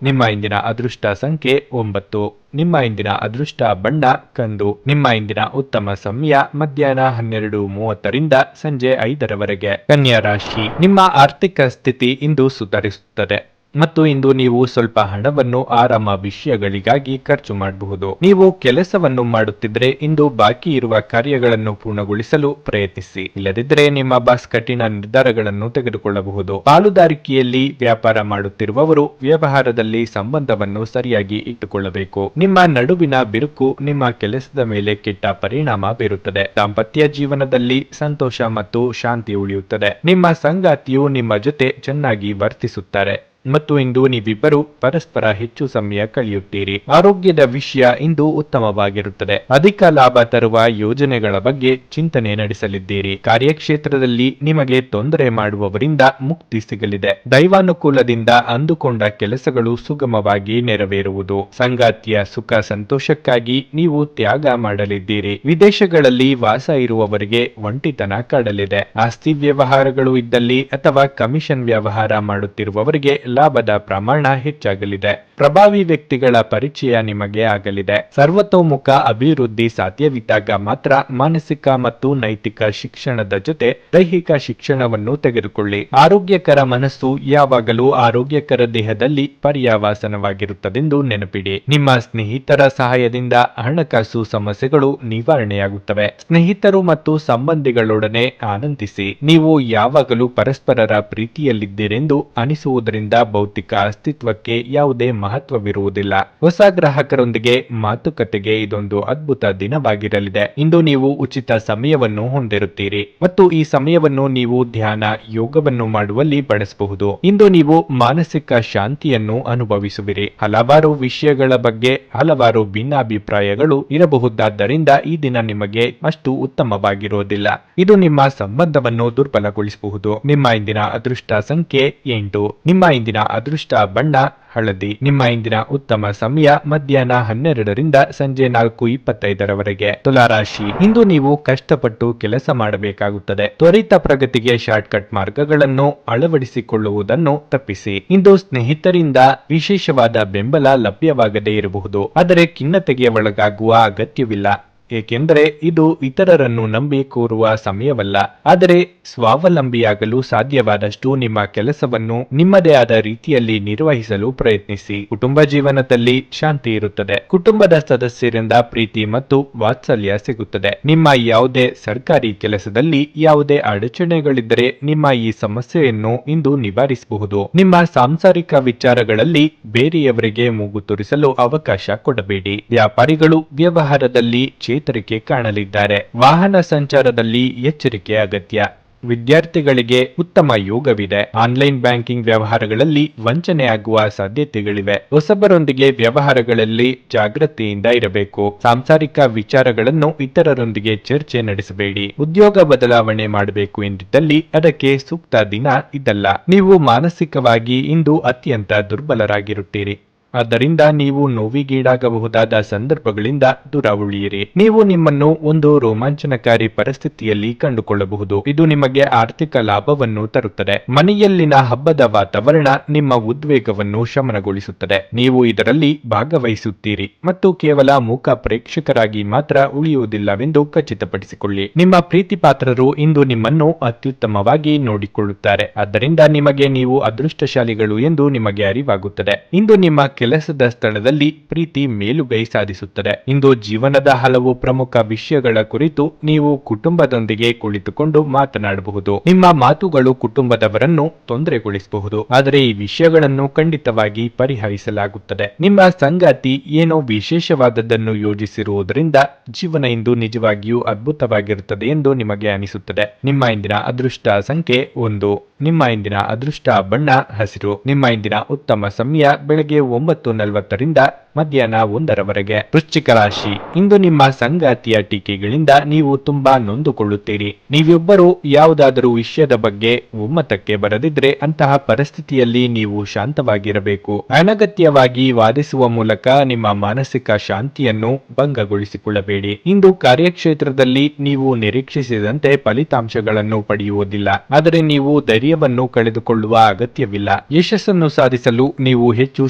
ನಿಮ್ಮ ಇಂದಿನ ಅದೃಷ್ಟ ಸಂಖ್ಯೆ 9. ನಿಮ್ಮ ಇಂದಿನ ಅದೃಷ್ಟ ಬಣ್ಣ ಕಂದು. ನಿಮ್ಮ ಇಂದಿನ ಉತ್ತಮ ಸಮಯ ಮಧ್ಯಾಹ್ನ 12:30ರಿಂದ ಸಂಜೆ 5ರವರೆಗೆ. ಕನ್ಯಾ ರಾಶಿ, ನಿಮ್ಮ ಆರ್ಥಿಕ ಸ್ಥಿತಿ ಇಂದು ಸುಧಾರಿಸುತ್ತದೆ ಮತ್ತು ಇಂದು ನೀವು ಸ್ವಲ್ಪ ಹಣವನ್ನು ಆರಾಮ ವಿಷಯಗಳಿಗಾಗಿ ಖರ್ಚು ಮಾಡಬಹುದು. ನೀವು ಕೆಲಸವನ್ನು ಮಾಡುತ್ತಿದ್ರೆ ಇಂದು ಬಾಕಿ ಇರುವ ಕಾರ್ಯಗಳನ್ನು ಪೂರ್ಣಗೊಳಿಸಲು ಪ್ರಯತ್ನಿಸಿ. ಇಲ್ಲದಿದ್ದರೆ ನಿಮ್ಮ ಬಾಸ್ ಕಠಿಣ ನಿರ್ಧಾರಗಳನ್ನು ತೆಗೆದುಕೊಳ್ಳಬಹುದು. ಪಾಲುದಾರಿಕೆಯಲ್ಲಿ ವ್ಯಾಪಾರ ಮಾಡುತ್ತಿರುವವರು ವ್ಯವಹಾರದಲ್ಲಿ ಸಂಬಂಧವನ್ನು ಸರಿಯಾಗಿ ಇಟ್ಟುಕೊಳ್ಳಬೇಕು. ನಿಮ್ಮ ನಡುವಿನ ಬಿರುಕು ನಿಮ್ಮ ಕೆಲಸದ ಮೇಲೆ ಕೆಟ್ಟ ಪರಿಣಾಮ ಬೀರುತ್ತದೆ. ದಾಂಪತ್ಯ ಜೀವನದಲ್ಲಿ ಸಂತೋಷ ಮತ್ತು ಶಾಂತಿ ಉಳಿಯುತ್ತದೆ. ನಿಮ್ಮ ಸಂಗಾತಿಯು ನಿಮ್ಮ ಜೊತೆ ಚೆನ್ನಾಗಿ ವರ್ತಿಸುತ್ತಾರೆ ಮತ್ತು ಇಂದು ನೀವಿಬ್ಬರು ಪರಸ್ಪರ ಹೆಚ್ಚು ಸಮಯ ಕಳೆಯುತ್ತೀರಿ. ಆರೋಗ್ಯದ ವಿಷಯ ಇಂದು ಉತ್ತಮವಾಗಿರುತ್ತದೆ. ಅಧಿಕ ಲಾಭ ತರುವ ಯೋಜನೆಗಳ ಬಗ್ಗೆ ಚಿಂತನೆ ನಡೆಸಲಿದ್ದೀರಿ. ಕಾರ್ಯಕ್ಷೇತ್ರದಲ್ಲಿ ನಿಮಗೆ ತೊಂದರೆ ಮಾಡುವವರಿಂದ ಮುಕ್ತಿ ಸಿಗಲಿದೆ. ದೈವಾನುಕೂಲದಿಂದ ಅಂದುಕೊಂಡ ಕೆಲಸಗಳು ಸುಗಮವಾಗಿ ನೆರವೇರುವುದು. ಸಂಗಾತಿಯ ಸುಖ ಸಂತೋಷಕ್ಕಾಗಿ ನೀವು ತ್ಯಾಗ ಮಾಡಲಿದ್ದೀರಿ. ವಿದೇಶಗಳಲ್ಲಿ ವಾಸ ಇರುವವರಿಗೆ ಒಂಟಿತನ ಕಾಡಲಿದೆ. ಆಸ್ತಿ ವ್ಯವಹಾರಗಳು ಇದ್ದಲ್ಲಿ ಅಥವಾ ಕಮಿಷನ್ ವ್ಯವಹಾರ ಮಾಡುತ್ತಿರುವವರಿಗೆ ಲಾಭದ ಪ್ರಮಾಣ ಹೆಚ್ಚಾಗಲಿದೆ. ಪ್ರಭಾವಿ ವ್ಯಕ್ತಿಗಳ ಪರಿಚಯ ನಿಮಗೆ ಆಗಲಿದೆ. ಸರ್ವತೋಮುಖ ಅಭಿವೃದ್ಧಿ ಸಾಧ್ಯವಿದ್ದಾಗ ಮಾತ್ರ ಮಾನಸಿಕ ಮತ್ತು ನೈತಿಕ ಶಿಕ್ಷಣದ ಜೊತೆ ದೈಹಿಕ ಶಿಕ್ಷಣವನ್ನು ತೆಗೆದುಕೊಳ್ಳಿ. ಆರೋಗ್ಯಕರ ಮನಸ್ಸು ಯಾವಾಗಲೂ ಆರೋಗ್ಯಕರ ದೇಹದಲ್ಲಿ ಪರ್ಯಾವಾಸನವಾಗಿರುತ್ತದೆಂದು ನೆನಪಿಡಿ. ನಿಮ್ಮ ಸ್ನೇಹಿತರ ಸಹಾಯದಿಂದ ಹಣಕಾಸು ಸಮಸ್ಯೆಗಳು ನಿವಾರಣೆಯಾಗುತ್ತವೆ. ಸ್ನೇಹಿತರು ಮತ್ತು ಸಂಬಂಧಿಗಳೊಡನೆ ಆನಂದಿಸಿ. ನೀವು ಯಾವಾಗಲೂ ಪರಸ್ಪರರ ಪ್ರೀತಿಯಲ್ಲಿದ್ದೀರೆಂದು ಅನಿಸುವುದರಿಂದ ಭೌತಿಕ ಅಸ್ತಿತ್ವಕ್ಕೆ ಯಾವುದೇ ಮಹತ್ವವಿರುವುದಿಲ್ಲ. ಹೊಸ ಗ್ರಾಹಕರೊಂದಿಗೆ ಮಾತುಕತೆಗೆ ಇದೊಂದು ಅದ್ಭುತ ದಿನವಾಗಿರಲಿದೆ. ಇಂದು ನೀವು ಉಚಿತ ಸಮಯವನ್ನು ಹೊಂದಿರುತ್ತೀರಿ ಮತ್ತು ಈ ಸಮಯವನ್ನು ನೀವು ಧ್ಯಾನ, ಯೋಗವನ್ನು ಮಾಡುವಲ್ಲಿ ಬಳಸಬಹುದು. ಇಂದು ನೀವು ಮಾನಸಿಕ ಶಾಂತಿಯನ್ನು ಅನುಭವಿಸುವಿರಿ. ಹಲವಾರು ವಿಷಯಗಳ ಬಗ್ಗೆ ಹಲವಾರು ಭಿನ್ನಾಭಿಪ್ರಾಯಗಳು ಇರಬಹುದಾದ್ದರಿಂದ ಈ ದಿನ ನಿಮಗೆ ಅಷ್ಟು ಉತ್ತಮವಾಗಿರುವುದಿಲ್ಲ. ಇದು ನಿಮ್ಮ ಸಂಬಂಧವನ್ನು ದುರ್ಬಲಗೊಳಿಸಬಹುದು. ನಿಮ್ಮ ಇಂದಿನ ಅದೃಷ್ಟ ಸಂಖ್ಯೆ 8. ನಿಮ್ಮ ಇಂದಿನ ಅದೃಷ್ಟ ಬಣ್ಣ ಹಳದಿ. ನಿಮ್ಮ ಇಂದಿನ ಉತ್ತಮ ಸಮಯ ಮಧ್ಯಾಹ್ನ 12ರಿಂದ ಸಂಜೆ 4:25ರವರೆಗೆ. ತುಲಾರಾಶಿ, ಇಂದು ನೀವು ಕಷ್ಟಪಟ್ಟು ಕೆಲಸ ಮಾಡಬೇಕಾಗುತ್ತದೆ. ತ್ವರಿತ ಪ್ರಗತಿಗೆ ಶಾರ್ಟ್ಕಟ್ ಮಾರ್ಗಗಳನ್ನು ಅಳವಡಿಸಿಕೊಳ್ಳುವುದನ್ನು ತಪ್ಪಿಸಿ. ಇಂದು ಸ್ನೇಹಿತರಿಂದ ವಿಶೇಷವಾದ ಬೆಂಬಲ ಲಭ್ಯವಾಗದೇ ಇರಬಹುದು, ಆದರೆ ಖಿನ್ನತೆಗೆ ಒಳಗಾಗುವ ಅಗತ್ಯವಿಲ್ಲ. ಏಕೆಂದರೆ ಇದು ಇತರರನ್ನು ನಂಬಿ ಕೂರುವ ಸಮಯವಲ್ಲ, ಆದರೆ ಸ್ವಾವಲಂಬಿಯಾಗಲು ಸಾಧ್ಯವಾದಷ್ಟು ನಿಮ್ಮ ಕೆಲಸವನ್ನು ನಿಮ್ಮದೇ ಆದ ರೀತಿಯಲ್ಲಿ ನಿರ್ವಹಿಸಲು ಪ್ರಯತ್ನಿಸಿ. ಕುಟುಂಬ ಜೀವನದಲ್ಲಿ ಶಾಂತಿ ಇರುತ್ತದೆ. ಕುಟುಂಬದ ಸದಸ್ಯರಿಂದ ಪ್ರೀತಿ ಮತ್ತು ವಾತ್ಸಲ್ಯ ಸಿಗುತ್ತದೆ. ನಿಮ್ಮ ಯಾವುದೇ ಸರ್ಕಾರಿ ಕೆಲಸದಲ್ಲಿ ಯಾವುದೇ ಅಡಚಣೆಗಳಿದ್ದರೆ ನಿಮ್ಮ ಈ ಸಮಸ್ಯೆಯನ್ನು ಇಂದು ನಿವಾರಿಸಬಹುದು. ನಿಮ್ಮ ಸಾಂಸಾರಿಕ ವಿಚಾರಗಳಲ್ಲಿ ಬೇರೆಯವರಿಗೆ ಮೂಗು ತೂರಿಸಲು ಅವಕಾಶ ಕೊಡಬೇಡಿ. ವ್ಯಾಪಾರಿಗಳು ವ್ಯವಹಾರದಲ್ಲಿ ಚೇತರಿಕೆ ಕಾಣಲಿದ್ದಾರೆ. ವಾಹನ ಸಂಚಾರದಲ್ಲಿ ಎಚ್ಚರಿಕೆ ಅಗತ್ಯ. ವಿದ್ಯಾರ್ಥಿಗಳಿಗೆ ಉತ್ತಮ ಯೋಗವಿದೆ. ಆನ್ಲೈನ್ ಬ್ಯಾಂಕಿಂಗ್ ವ್ಯವಹಾರಗಳಲ್ಲಿ ವಂಚನೆ ಆಗುವ ಸಾಧ್ಯತೆಗಳಿವೆ. ಹೊಸಬರೊಂದಿಗೆ ವ್ಯವಹಾರಗಳಲ್ಲಿ ಜಾಗೃತಿಯಿಂದ ಇರಬೇಕು. ಸಾಂಸಾರಿಕ ವಿಚಾರಗಳನ್ನು ಇತರರೊಂದಿಗೆ ಚರ್ಚೆ ನಡೆಸಬೇಡಿ. ಉದ್ಯೋಗ ಬದಲಾವಣೆ ಮಾಡಬೇಕು ಎಂದಿದ್ದಲ್ಲಿ ಅದಕ್ಕೆ ಸೂಕ್ತ ದಿನ ಇದಲ್ಲ. ನೀವು ಮಾನಸಿಕವಾಗಿ ಇಂದು ಅತ್ಯಂತ ದುರ್ಬಲರಾಗಿರುತ್ತೀರಿ. ಆದ್ದರಿಂದ ನೀವು ನೋವಿಗೀಡಾಗಬಹುದಾದ ಸಂದರ್ಭಗಳಿಂದ ದೂರ ಉಳಿಯಿರಿ. ನೀವು ನಿಮ್ಮನ್ನು ಒಂದು ರೋಮಾಂಚನಕಾರಿ ಪರಿಸ್ಥಿತಿಯಲ್ಲಿ ಕಂಡುಕೊಳ್ಳಬಹುದು. ಇದು ನಿಮಗೆ ಆರ್ಥಿಕ ಲಾಭವನ್ನು ತರುತ್ತದೆ. ಮನೆಯಲ್ಲಿನ ಹಬ್ಬದ ವಾತಾವರಣ ನಿಮ್ಮ ಉದ್ವೇಗವನ್ನು ಶಮನಗೊಳಿಸುತ್ತದೆ. ನೀವು ಇದರಲ್ಲಿ ಭಾಗವಹಿಸುತ್ತೀರಿ ಮತ್ತು ಕೇವಲ ಮೂಕ ಪ್ರೇಕ್ಷಕರಾಗಿ ಮಾತ್ರ ಉಳಿಯುವುದಿಲ್ಲವೆಂದು ಖಚಿತಪಡಿಸಿಕೊಳ್ಳಿ. ನಿಮ್ಮ ಪ್ರೀತಿ ಪಾತ್ರರು ಇಂದು ನಿಮ್ಮನ್ನು ಅತ್ಯುತ್ತಮವಾಗಿ ನೋಡಿಕೊಳ್ಳುತ್ತಾರೆ. ಆದ್ದರಿಂದ ನಿಮಗೆ ನೀವು ಅದೃಷ್ಟಶಾಲಿಗಳು ಎಂದು ನಿಮಗೆ ಅರಿವಾಗುತ್ತದೆ. ಇಂದು ನಿಮ್ಮ ಕೆಲಸದ ಸ್ಥಳದಲ್ಲಿ ಪ್ರೀತಿ ಮೇಲುಗೈ ಸಾಧಿಸುತ್ತದೆ. ಇಂದು ಜೀವನದ ಹಲವು ಪ್ರಮುಖ ವಿಷಯಗಳ ಕುರಿತು ನೀವು ಕುಟುಂಬದೊಂದಿಗೆ ಕುಳಿತುಕೊಂಡು ಮಾತನಾಡಬಹುದು. ನಿಮ್ಮ ಮಾತುಗಳು ಕುಟುಂಬದವರನ್ನು ತೊಂದರೆಗೊಳಿಸಬಹುದು, ಆದರೆ ಈ ವಿಷಯಗಳನ್ನು ಖಂಡಿತವಾಗಿ ಪರಿಹರಿಸಲಾಗುತ್ತದೆ. ನಿಮ್ಮ ಸಂಗಾತಿ ಏನೋ ವಿಶೇಷವಾದದ್ದನ್ನು ಯೋಜಿಸಿರುವುದರಿಂದ ಜೀವನ ಇಂದು ನಿಜವಾಗಿಯೂ ಅದ್ಭುತವಾಗಿರುತ್ತದೆ ಎಂದು ನಿಮಗೆ ಅನಿಸುತ್ತದೆ. ನಿಮ್ಮ ಇಂದಿನ ಅದೃಷ್ಟ ಸಂಖ್ಯೆ 1. ನಿಮ್ಮ ಇಂದಿನ ಅದೃಷ್ಟ ಬಣ್ಣ ಹಸಿರು. ನಿಮ್ಮ ಇಂದಿನ ಉತ್ತಮ ಸಮಯ ಬೆಳಗ್ಗೆ 9:40ರಿಂದ ಮಧ್ಯಾಹ್ನ 1ರವರೆಗೆ. ವೃಶ್ಚಿಕ ರಾಶಿ. ಇಂದು ನಿಮ್ಮ ಸಂಗಾತಿಯ ಟೀಕೆಗಳಿಂದ ನೀವು ತುಂಬಾ ನೊಂದುಕೊಳ್ಳುತ್ತೀರಿ. ನೀವಿಬ್ಬರು ಯಾವುದಾದರೂ ವಿಷಯದ ಬಗ್ಗೆ ಒಮ್ಮತಕ್ಕೆ ಬರದಿದ್ರೆ ಅಂತಹ ಪರಿಸ್ಥಿತಿಯಲ್ಲಿ ನೀವು ಶಾಂತವಾಗಿರಬೇಕು. ಅನಗತ್ಯವಾಗಿ ವಾದಿಸುವ ಮೂಲಕ ನಿಮ್ಮ ಮಾನಸಿಕ ಶಾಂತಿಯನ್ನು ಭಂಗಗೊಳಿಸಿಕೊಳ್ಳಬೇಡಿ. ಇಂದು ಕಾರ್ಯಕ್ಷೇತ್ರದಲ್ಲಿ ನೀವು ನಿರೀಕ್ಷಿಸಿದಂತೆ ಫಲಿತಾಂಶಗಳನ್ನು ಪಡೆಯುವುದಿಲ್ಲ, ಆದರೆ ನೀವು ಧೈರ್ಯವನ್ನು ಕಳೆದುಕೊಳ್ಳುವ ಅಗತ್ಯವಿಲ್ಲ. ಯಶಸ್ಸನ್ನು ಸಾಧಿಸಲು ನೀವು ಹೆಚ್ಚು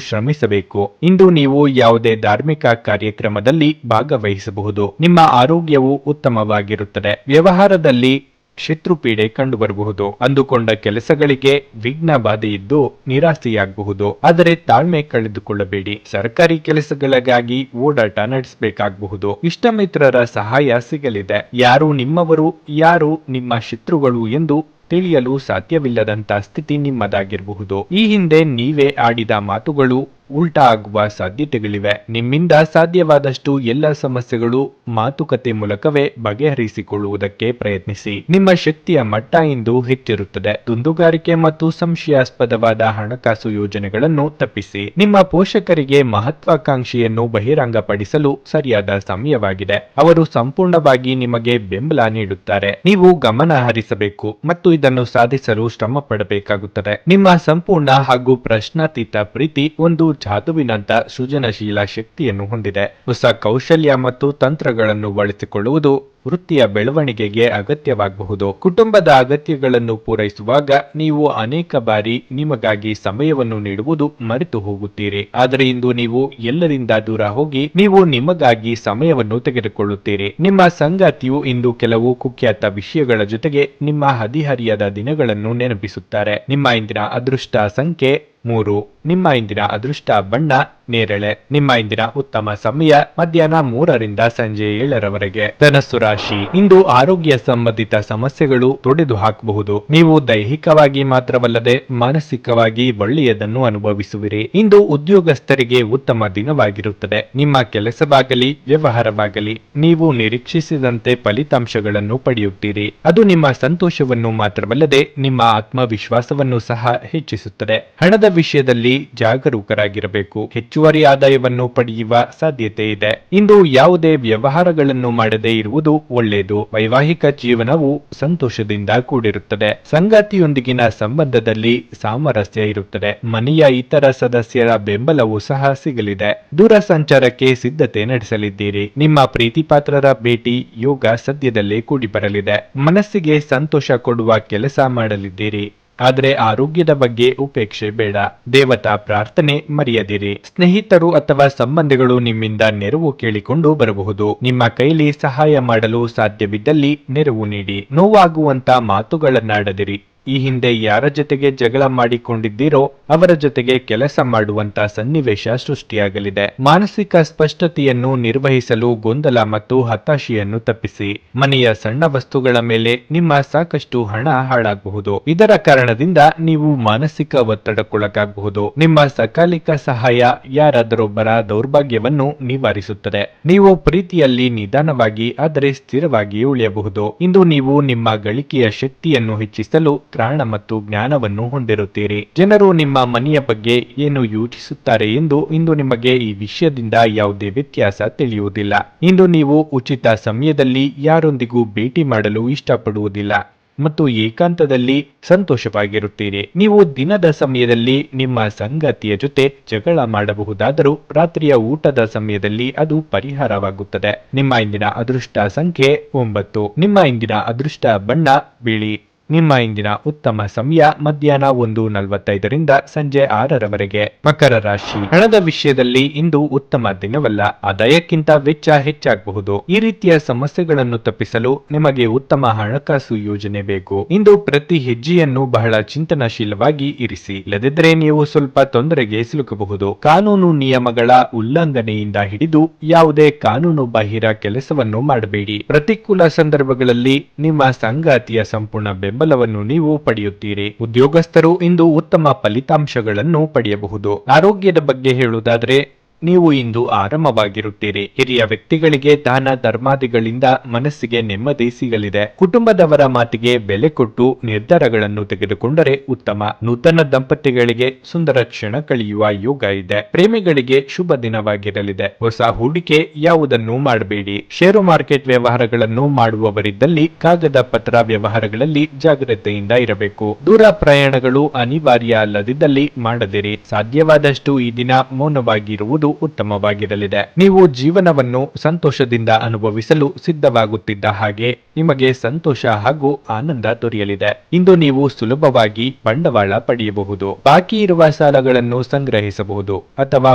ಶ್ರಮಿಸಬೇಕು. ಇಂದು ನೀವು ಯಾವುದೇ ಧಾರ್ಮಿಕ ಕಾರ್ಯಕ್ರಮದಲ್ಲಿ ಭಾಗವಹಿಸಬಹುದು. ನಿಮ್ಮ ಆರೋಗ್ಯವು ಉತ್ತಮವಾಗಿರುತ್ತದೆ. ವ್ಯವಹಾರದಲ್ಲಿ ಶತ್ರುಪೀಡೆ ಕಂಡುಬರಬಹುದು. ಅಂದುಕೊಂಡ ಕೆಲಸಗಳಿಗೆ ವಿಘ್ನ ಬಾಧೆಯಿದ್ದು ನಿರಾಸೆಯಾಗಬಹುದು, ಆದರೆ ತಾಳ್ಮೆ ಕಳೆದುಕೊಳ್ಳಬೇಡಿ. ಸರ್ಕಾರಿ ಕೆಲಸಗಳಿಗಾಗಿ ಓಡಾಟ ನಡೆಸಬೇಕಾಗಬಹುದು. ಇಷ್ಟ ಮಿತ್ರರ ಸಹಾಯ ಸಿಗಲಿದೆ. ಯಾರು ನಿಮ್ಮವರು ಯಾರು ನಿಮ್ಮ ಶತ್ರುಗಳು ಎಂದು ತಿಳಿಯಲು ಸಾಧ್ಯವಿಲ್ಲದಂತ ಸ್ಥಿತಿ ನಿಮ್ಮದಾಗಿರಬಹುದು. ಈ ಹಿಂದೆ ನೀವೇ ಆಡಿದ ಮಾತುಗಳು ಉಲ್ಟಾ ಆಗುವ ಸಾಧ್ಯತೆಗಳಿವೆ. ನಿಮ್ಮಿಂದ ಸಾಧ್ಯವಾದಷ್ಟು ಎಲ್ಲ ಸಮಸ್ಯೆಗಳು ಮಾತುಕತೆ ಮೂಲಕವೇ ಬಗೆಹರಿಸಿಕೊಳ್ಳುವುದಕ್ಕೆ ಪ್ರಯತ್ನಿಸಿ. ನಿಮ್ಮ ಶಕ್ತಿಯ ಮಟ್ಟ ಇಂದು ಹೆಚ್ಚಿರುತ್ತದೆ. ದುಂದುಗಾರಿಕೆ ಮತ್ತು ಸಂಶಯಾಸ್ಪದವಾದ ಹಣಕಾಸು ಯೋಜನೆಗಳನ್ನು ತಪ್ಪಿಸಿ. ನಿಮ್ಮ ಪೋಷಕರಿಗೆ ಮಹತ್ವಾಕಾಂಕ್ಷೆಯನ್ನು ಬಹಿರಂಗಪಡಿಸಲು ಸರಿಯಾದ ಸಮಯವಾಗಿದೆ. ಅವರು ಸಂಪೂರ್ಣವಾಗಿ ನಿಮಗೆ ಬೆಂಬಲ ನೀಡುತ್ತಾರೆ. ನೀವು ಗಮನ ಹರಿಸಬೇಕು ಮತ್ತು ಇದನ್ನು ಸಾಧಿಸಲು ಶ್ರಮ ಪಡಬೇಕಾಗುತ್ತದೆ. ನಿಮ್ಮ ಸಂಪೂರ್ಣ ಹಾಗೂ ಪ್ರಶ್ನಾತೀತ ಪ್ರೀತಿ ಒಂದು ಜಾದುವಿನಂತ ಸೃಜನಶೀಲ ಶಕ್ತಿಯನ್ನು ಹೊಂದಿದೆ. ಹೊಸ ಕೌಶಲ್ಯ ಮತ್ತು ತಂತ್ರಗಳನ್ನು ಬಳಸಿಕೊಳ್ಳುವುದು ವೃತ್ತಿಯ ಬೆಳವಣಿಗೆಗೆ ಅಗತ್ಯವಾಗಬಹುದು. ಕುಟುಂಬದ ಅಗತ್ಯಗಳನ್ನು ಪೂರೈಸುವಾಗ ನೀವು ಅನೇಕ ಬಾರಿ ನಿಮಗಾಗಿ ಸಮಯವನ್ನು ನೀಡುವುದು ಮರೆತು ಹೋಗುತ್ತೀರಿ. ಆದರೆ ಇಂದು ನೀವು ಎಲ್ಲರಿಂದ ದೂರ ಹೋಗಿ ನೀವು ನಿಮಗಾಗಿ ಸಮಯವನ್ನು ತೆಗೆದುಕೊಳ್ಳುತ್ತೀರಿ. ನಿಮ್ಮ ಸಂಗಾತಿಯು ಇಂದು ಕೆಲವು ಕುಖ್ಯಾತ ವಿಷಯಗಳ ಜೊತೆಗೆ ನಿಮ್ಮ ಹದಿಹರಿಯದ ದಿನಗಳನ್ನು ನೆನಪಿಸುತ್ತಾರೆ. ನಿಮ್ಮ ಇಂದಿನ ಅದೃಷ್ಟ ಸಂಖ್ಯೆ 3. ನಿಮ್ಮ ಇಂದಿನ ಅದೃಷ್ಟ ಬಣ್ಣ ನೇರಳೆ. ನಿಮ್ಮ ಇಂದಿನ ಉತ್ತಮ ಸಮಯ ಮಧ್ಯಾಹ್ನ 3ರಿಂದ ಸಂಜೆ 7ರವರೆಗೆ. ಧನಸ್ಸು ರಾಶಿ. ಇಂದು ಆರೋಗ್ಯ ಸಂಬಂಧಿತ ಸಮಸ್ಯೆಗಳು ತೊಡೆದು ಹಾಕಬಹುದು. ನೀವು ದೈಹಿಕವಾಗಿ ಮಾತ್ರವಲ್ಲದೆ ಮಾನಸಿಕವಾಗಿ ಒಳ್ಳೆಯದನ್ನು ಅನುಭವಿಸುವಿರಿ. ಇಂದು ಉದ್ಯೋಗಸ್ಥರಿಗೆ ಉತ್ತಮ ದಿನವಾಗಿರುತ್ತದೆ. ನಿಮ್ಮ ಕೆಲಸವಾಗಲಿ ವ್ಯವಹಾರವಾಗಲಿ ನೀವು ನಿರೀಕ್ಷಿಸಿದಂತೆ ಫಲಿತಾಂಶಗಳನ್ನು ಪಡೆಯುತ್ತೀರಿ. ಅದು ನಿಮ್ಮ ಸಂತೋಷವನ್ನು ಮಾತ್ರವಲ್ಲದೆ ನಿಮ್ಮ ಆತ್ಮವಿಶ್ವಾಸವನ್ನು ಸಹ ಹೆಚ್ಚಿಸುತ್ತದೆ. ಹಣದ ವಿಷಯದಲ್ಲಿ ಜಾಗರೂಕರಾಗಿರಬೇಕು. ಹೆಚ್ಚುವರಿ ಆದಾಯವನ್ನು ಪಡೆಯುವ ಸಾಧ್ಯತೆ ಇದೆ. ಇಂದು ಯಾವುದೇ ವ್ಯವಹಾರಗಳನ್ನು ಮಾಡದೇ ಇರುವುದು ಒಳ್ಳೆಯದು. ವೈವಾಹಿಕ ಜೀವನವು ಸಂತೋಷದಿಂದ ಕೂಡಿರುತ್ತದೆ. ಸಂಗಾತಿಯೊಂದಿಗಿನ ಸಂಬಂಧದಲ್ಲಿ ಸಾಮರಸ್ಯ ಇರುತ್ತದೆ. ಮನೆಯ ಇತರ ಸದಸ್ಯರ ಬೆಂಬಲವೂ ಸಹ ಸಿಗಲಿದೆ. ದೂರ ಸಂಚಾರಕ್ಕೆ ಸಿದ್ಧತೆ ನಡೆಸಲಿದ್ದೀರಿ. ನಿಮ್ಮ ಪ್ರೀತಿ ಪಾತ್ರರ ಭೇಟಿ ಯೋಗ ಸದ್ಯದಲ್ಲೇ ಕೂಡಿ ಬರಲಿದೆ. ಮನಸ್ಸಿಗೆ ಸಂತೋಷ ಕೊಡುವ ಕೆಲಸ ಮಾಡಲಿದ್ದೀರಿ. ಆದ್ರೆ ಆರೋಗ್ಯದ ಬಗ್ಗೆ ಉಪೇಕ್ಷೆ ಬೇಡ. ದೇವತಾ ಪ್ರಾರ್ಥನೆ ಮರೆಯದಿರಿ. ಸ್ನೇಹಿತರು ಅಥವಾ ಸಂಬಂಧಿಗಳು ನಿಮ್ಮಿಂದ ನೆರವು ಕೇಳಿಕೊಂಡು ಬರಬಹುದು. ನಿಮ್ಮ ಕೈಲಿ ಸಹಾಯ ಮಾಡಲು ಸಾಧ್ಯವಿದ್ದಲ್ಲಿ ನೆರವು ನೀಡಿ. ನೋವಾಗುವಂತ ಮಾತುಗಳನ್ನಾಡದಿರಿ. ಈ ಹಿಂದೆ ಯಾರ ಜೊತೆಗೆ ಜಗಳ ಮಾಡಿಕೊಂಡಿದ್ದೀರೋ ಅವರ ಜೊತೆಗೆ ಕೆಲಸ ಮಾಡುವಂತ ಸನ್ನಿವೇಶ ಸೃಷ್ಟಿಯಾಗಲಿದೆ. ಮಾನಸಿಕ ಸ್ಪಷ್ಟತೆಯನ್ನು ನಿರ್ವಹಿಸಲು ಗೊಂದಲ ಮತ್ತು ಹತಾಶೆಯನ್ನು ತಪ್ಪಿಸಿ. ಮನೆಯ ಸಣ್ಣ ವಸ್ತುಗಳ ಮೇಲೆ ನಿಮ್ಮ ಸಾಕಷ್ಟು ಹಣ ಹಾಳಾಗಬಹುದು. ಇದರ ಕಾರಣದಿಂದ ನೀವು ಮಾನಸಿಕ ಒತ್ತಡಕ್ಕೊಳಗಾಗಬಹುದು. ನಿಮ್ಮ ಸಕಾಲಿಕ ಸಹಾಯ ಯಾರಾದರೊಬ್ಬರ ದೌರ್ಭಾಗ್ಯವನ್ನು ನಿವಾರಿಸುತ್ತದೆ. ನೀವು ಪ್ರೀತಿಯಲ್ಲಿ ನಿಧಾನವಾಗಿ ಆದರೆ ಸ್ಥಿರವಾಗಿ ಉಳಿಯಬಹುದು. ಇಂದು ನೀವು ನಿಮ್ಮ ಗಳಿಕೆಯ ಶಕ್ತಿಯನ್ನು ಹೆಚ್ಚಿಸಲು ತ್ರಾಣ ಮತ್ತು ಜ್ಞಾನವನ್ನು ಹೊಂದಿರುತ್ತೀರಿ. ಜನರು ನಿಮ್ಮ ಮನೆಯ ಬಗ್ಗೆ ಏನು ಯೋಚಿಸುತ್ತಾರೆ ಎಂದು ಇಂದು ನಿಮಗೆ ಈ ವಿಷಯದಿಂದ ಯಾವುದೇ ವ್ಯತ್ಯಾಸ ತಿಳಿಯುವುದಿಲ್ಲ. ಇಂದು ನೀವು ಉಚಿತ ಸಮಯದಲ್ಲಿ ಯಾರೊಂದಿಗೂ ಭೇಟಿ ಮಾಡಲು ಇಷ್ಟಪಡುವುದಿಲ್ಲ ಮತ್ತು ಏಕಾಂತದಲ್ಲಿ ಸಂತೋಷವಾಗಿರುತ್ತೀರಿ. ನೀವು ದಿನದ ಸಮಯದಲ್ಲಿ ನಿಮ್ಮ ಸಂಗಾತಿಯ ಜೊತೆ ಜಗಳ ಮಾಡಬಹುದಾದರೂ ರಾತ್ರಿಯ ಊಟದ ಸಮಯದಲ್ಲಿ ಅದು ಪರಿಹಾರವಾಗುತ್ತದೆ. ನಿಮ್ಮ ಇಂದಿನ ಅದೃಷ್ಟ ಸಂಖ್ಯೆ 9. ನಿಮ್ಮ ಇಂದಿನ ಅದೃಷ್ಟ ಬಣ್ಣ ಬಿಳಿ. ನಿಮ್ಮ ಇಂದಿನ ಉತ್ತಮ ಸಮಯ ಮಧ್ಯಾಹ್ನ 1:45 ಸಂಜೆ 6ರವರೆಗೆ. ಮಕರ ರಾಶಿ. ಹಣದ ವಿಷಯದಲ್ಲಿ ಇಂದು ಉತ್ತಮ ದಿನವಲ್ಲ. ಆದಾಯಕ್ಕಿಂತ ವೆಚ್ಚ ಹೆಚ್ಚಾಗಬಹುದು. ಈ ರೀತಿಯ ಸಮಸ್ಯೆಗಳನ್ನು ತಪ್ಪಿಸಲು ನಿಮಗೆ ಉತ್ತಮ ಹಣಕಾಸು ಯೋಜನೆ ಬೇಕು. ಇಂದು ಪ್ರತಿ ಹೆಜ್ಜೆಯನ್ನು ಬಹಳ ಚಿಂತನಶೀಲವಾಗಿ ಇರಿಸಿ, ಇಲ್ಲದಿದ್ದರೆ ನೀವು ಸ್ವಲ್ಪ ತೊಂದರೆಗೆ ಸಿಲುಕಬಹುದು. ಕಾನೂನು ನಿಯಮಗಳ ಉಲ್ಲಂಘನೆಯಿಂದ ಹಿಡಿದು ಯಾವುದೇ ಕಾನೂನು ಬಾಹಿರ ಕೆಲಸವನ್ನು ಮಾಡಬೇಡಿ. ಪ್ರತಿಕೂಲ ಸಂದರ್ಭಗಳಲ್ಲಿ ನಿಮ್ಮ ಸಂಗಾತಿಯ ಸಂಪೂರ್ಣ ಬೆಂಬಲವನ್ನು ನೀವು ಪಡೆಯುತ್ತೀರಿ. ಉದ್ಯೋಗಸ್ಥರು ಇಂದು ಉತ್ತಮ ಫಲಿತಾಂಶಗಳನ್ನು ಪಡೆಯಬಹುದು. ಆರೋಗ್ಯದ ಬಗ್ಗೆ ಹೇಳುವುದಾದರೆ ನೀವು ಇಂದು ಆರಾಮವಾಗಿರುತ್ತೀರಿ. ಹಿರಿಯ ವ್ಯಕ್ತಿಗಳಿಗೆ ದಾನ ಧರ್ಮಾದಿಗಳಿಂದ ಮನಸ್ಸಿಗೆ ನೆಮ್ಮದಿ ಸಿಗಲಿದೆ. ಕುಟುಂಬದವರ ಮಾತಿಗೆ ಬೆಲೆ ಕೊಟ್ಟು ನಿರ್ಧಾರಗಳನ್ನು ತೆಗೆದುಕೊಂಡರೆ ಉತ್ತಮ. ನೂತನ ದಂಪತಿಗಳಿಗೆ ಸುಂದರ ಕ್ಷಣ ಕಳೆಯುವ ಯೋಗ ಇದೆ. ಪ್ರೇಮಿಗಳಿಗೆ ಶುಭ ದಿನವಾಗಿರಲಿದೆ. ಹೊಸ ಹೂಡಿಕೆ ಯಾವುದನ್ನು ಮಾಡಬೇಡಿ. ಷೇರು ಮಾರ್ಕೆಟ್ ವ್ಯವಹಾರಗಳನ್ನು ಮಾಡುವವರಿದ್ದಲ್ಲಿ ಕಾಗದ ಪತ್ರ ವ್ಯವಹಾರಗಳಲ್ಲಿ ಜಾಗ್ರತೆಯಿಂದ ಇರಬೇಕು. ದೂರ ಪ್ರಯಾಣಗಳು ಅನಿವಾರ್ಯ ಅಲ್ಲದಿದ್ದಲ್ಲಿ ಮಾಡದಿರಿ. ಸಾಧ್ಯವಾದಷ್ಟು ಈ ದಿನ ಮೌನವಾಗಿರುವುದು ಉತ್ತಮವಾಗಿರಲಿದೆ. ನೀವು ಜೀವನವನ್ನು ಸಂತೋಷದಿಂದ ಅನುಭವಿಸಲು ಸಿದ್ಧವಾಗುತ್ತಿದ್ದ ಹಾಗೆ ನಿಮಗೆ ಸಂತೋಷ ಹಾಗೂ ಆನಂದ ದೊರೆಯಲಿದೆ. ಇಂದು ನೀವು ಸುಲಭವಾಗಿ ಬಂಡವಾಳ ಪಡೆಯಬಹುದು. ಬಾಕಿ ಇರುವ ಸಾಲಗಳನ್ನು ಸಂಗ್ರಹಿಸಬಹುದು ಅಥವಾ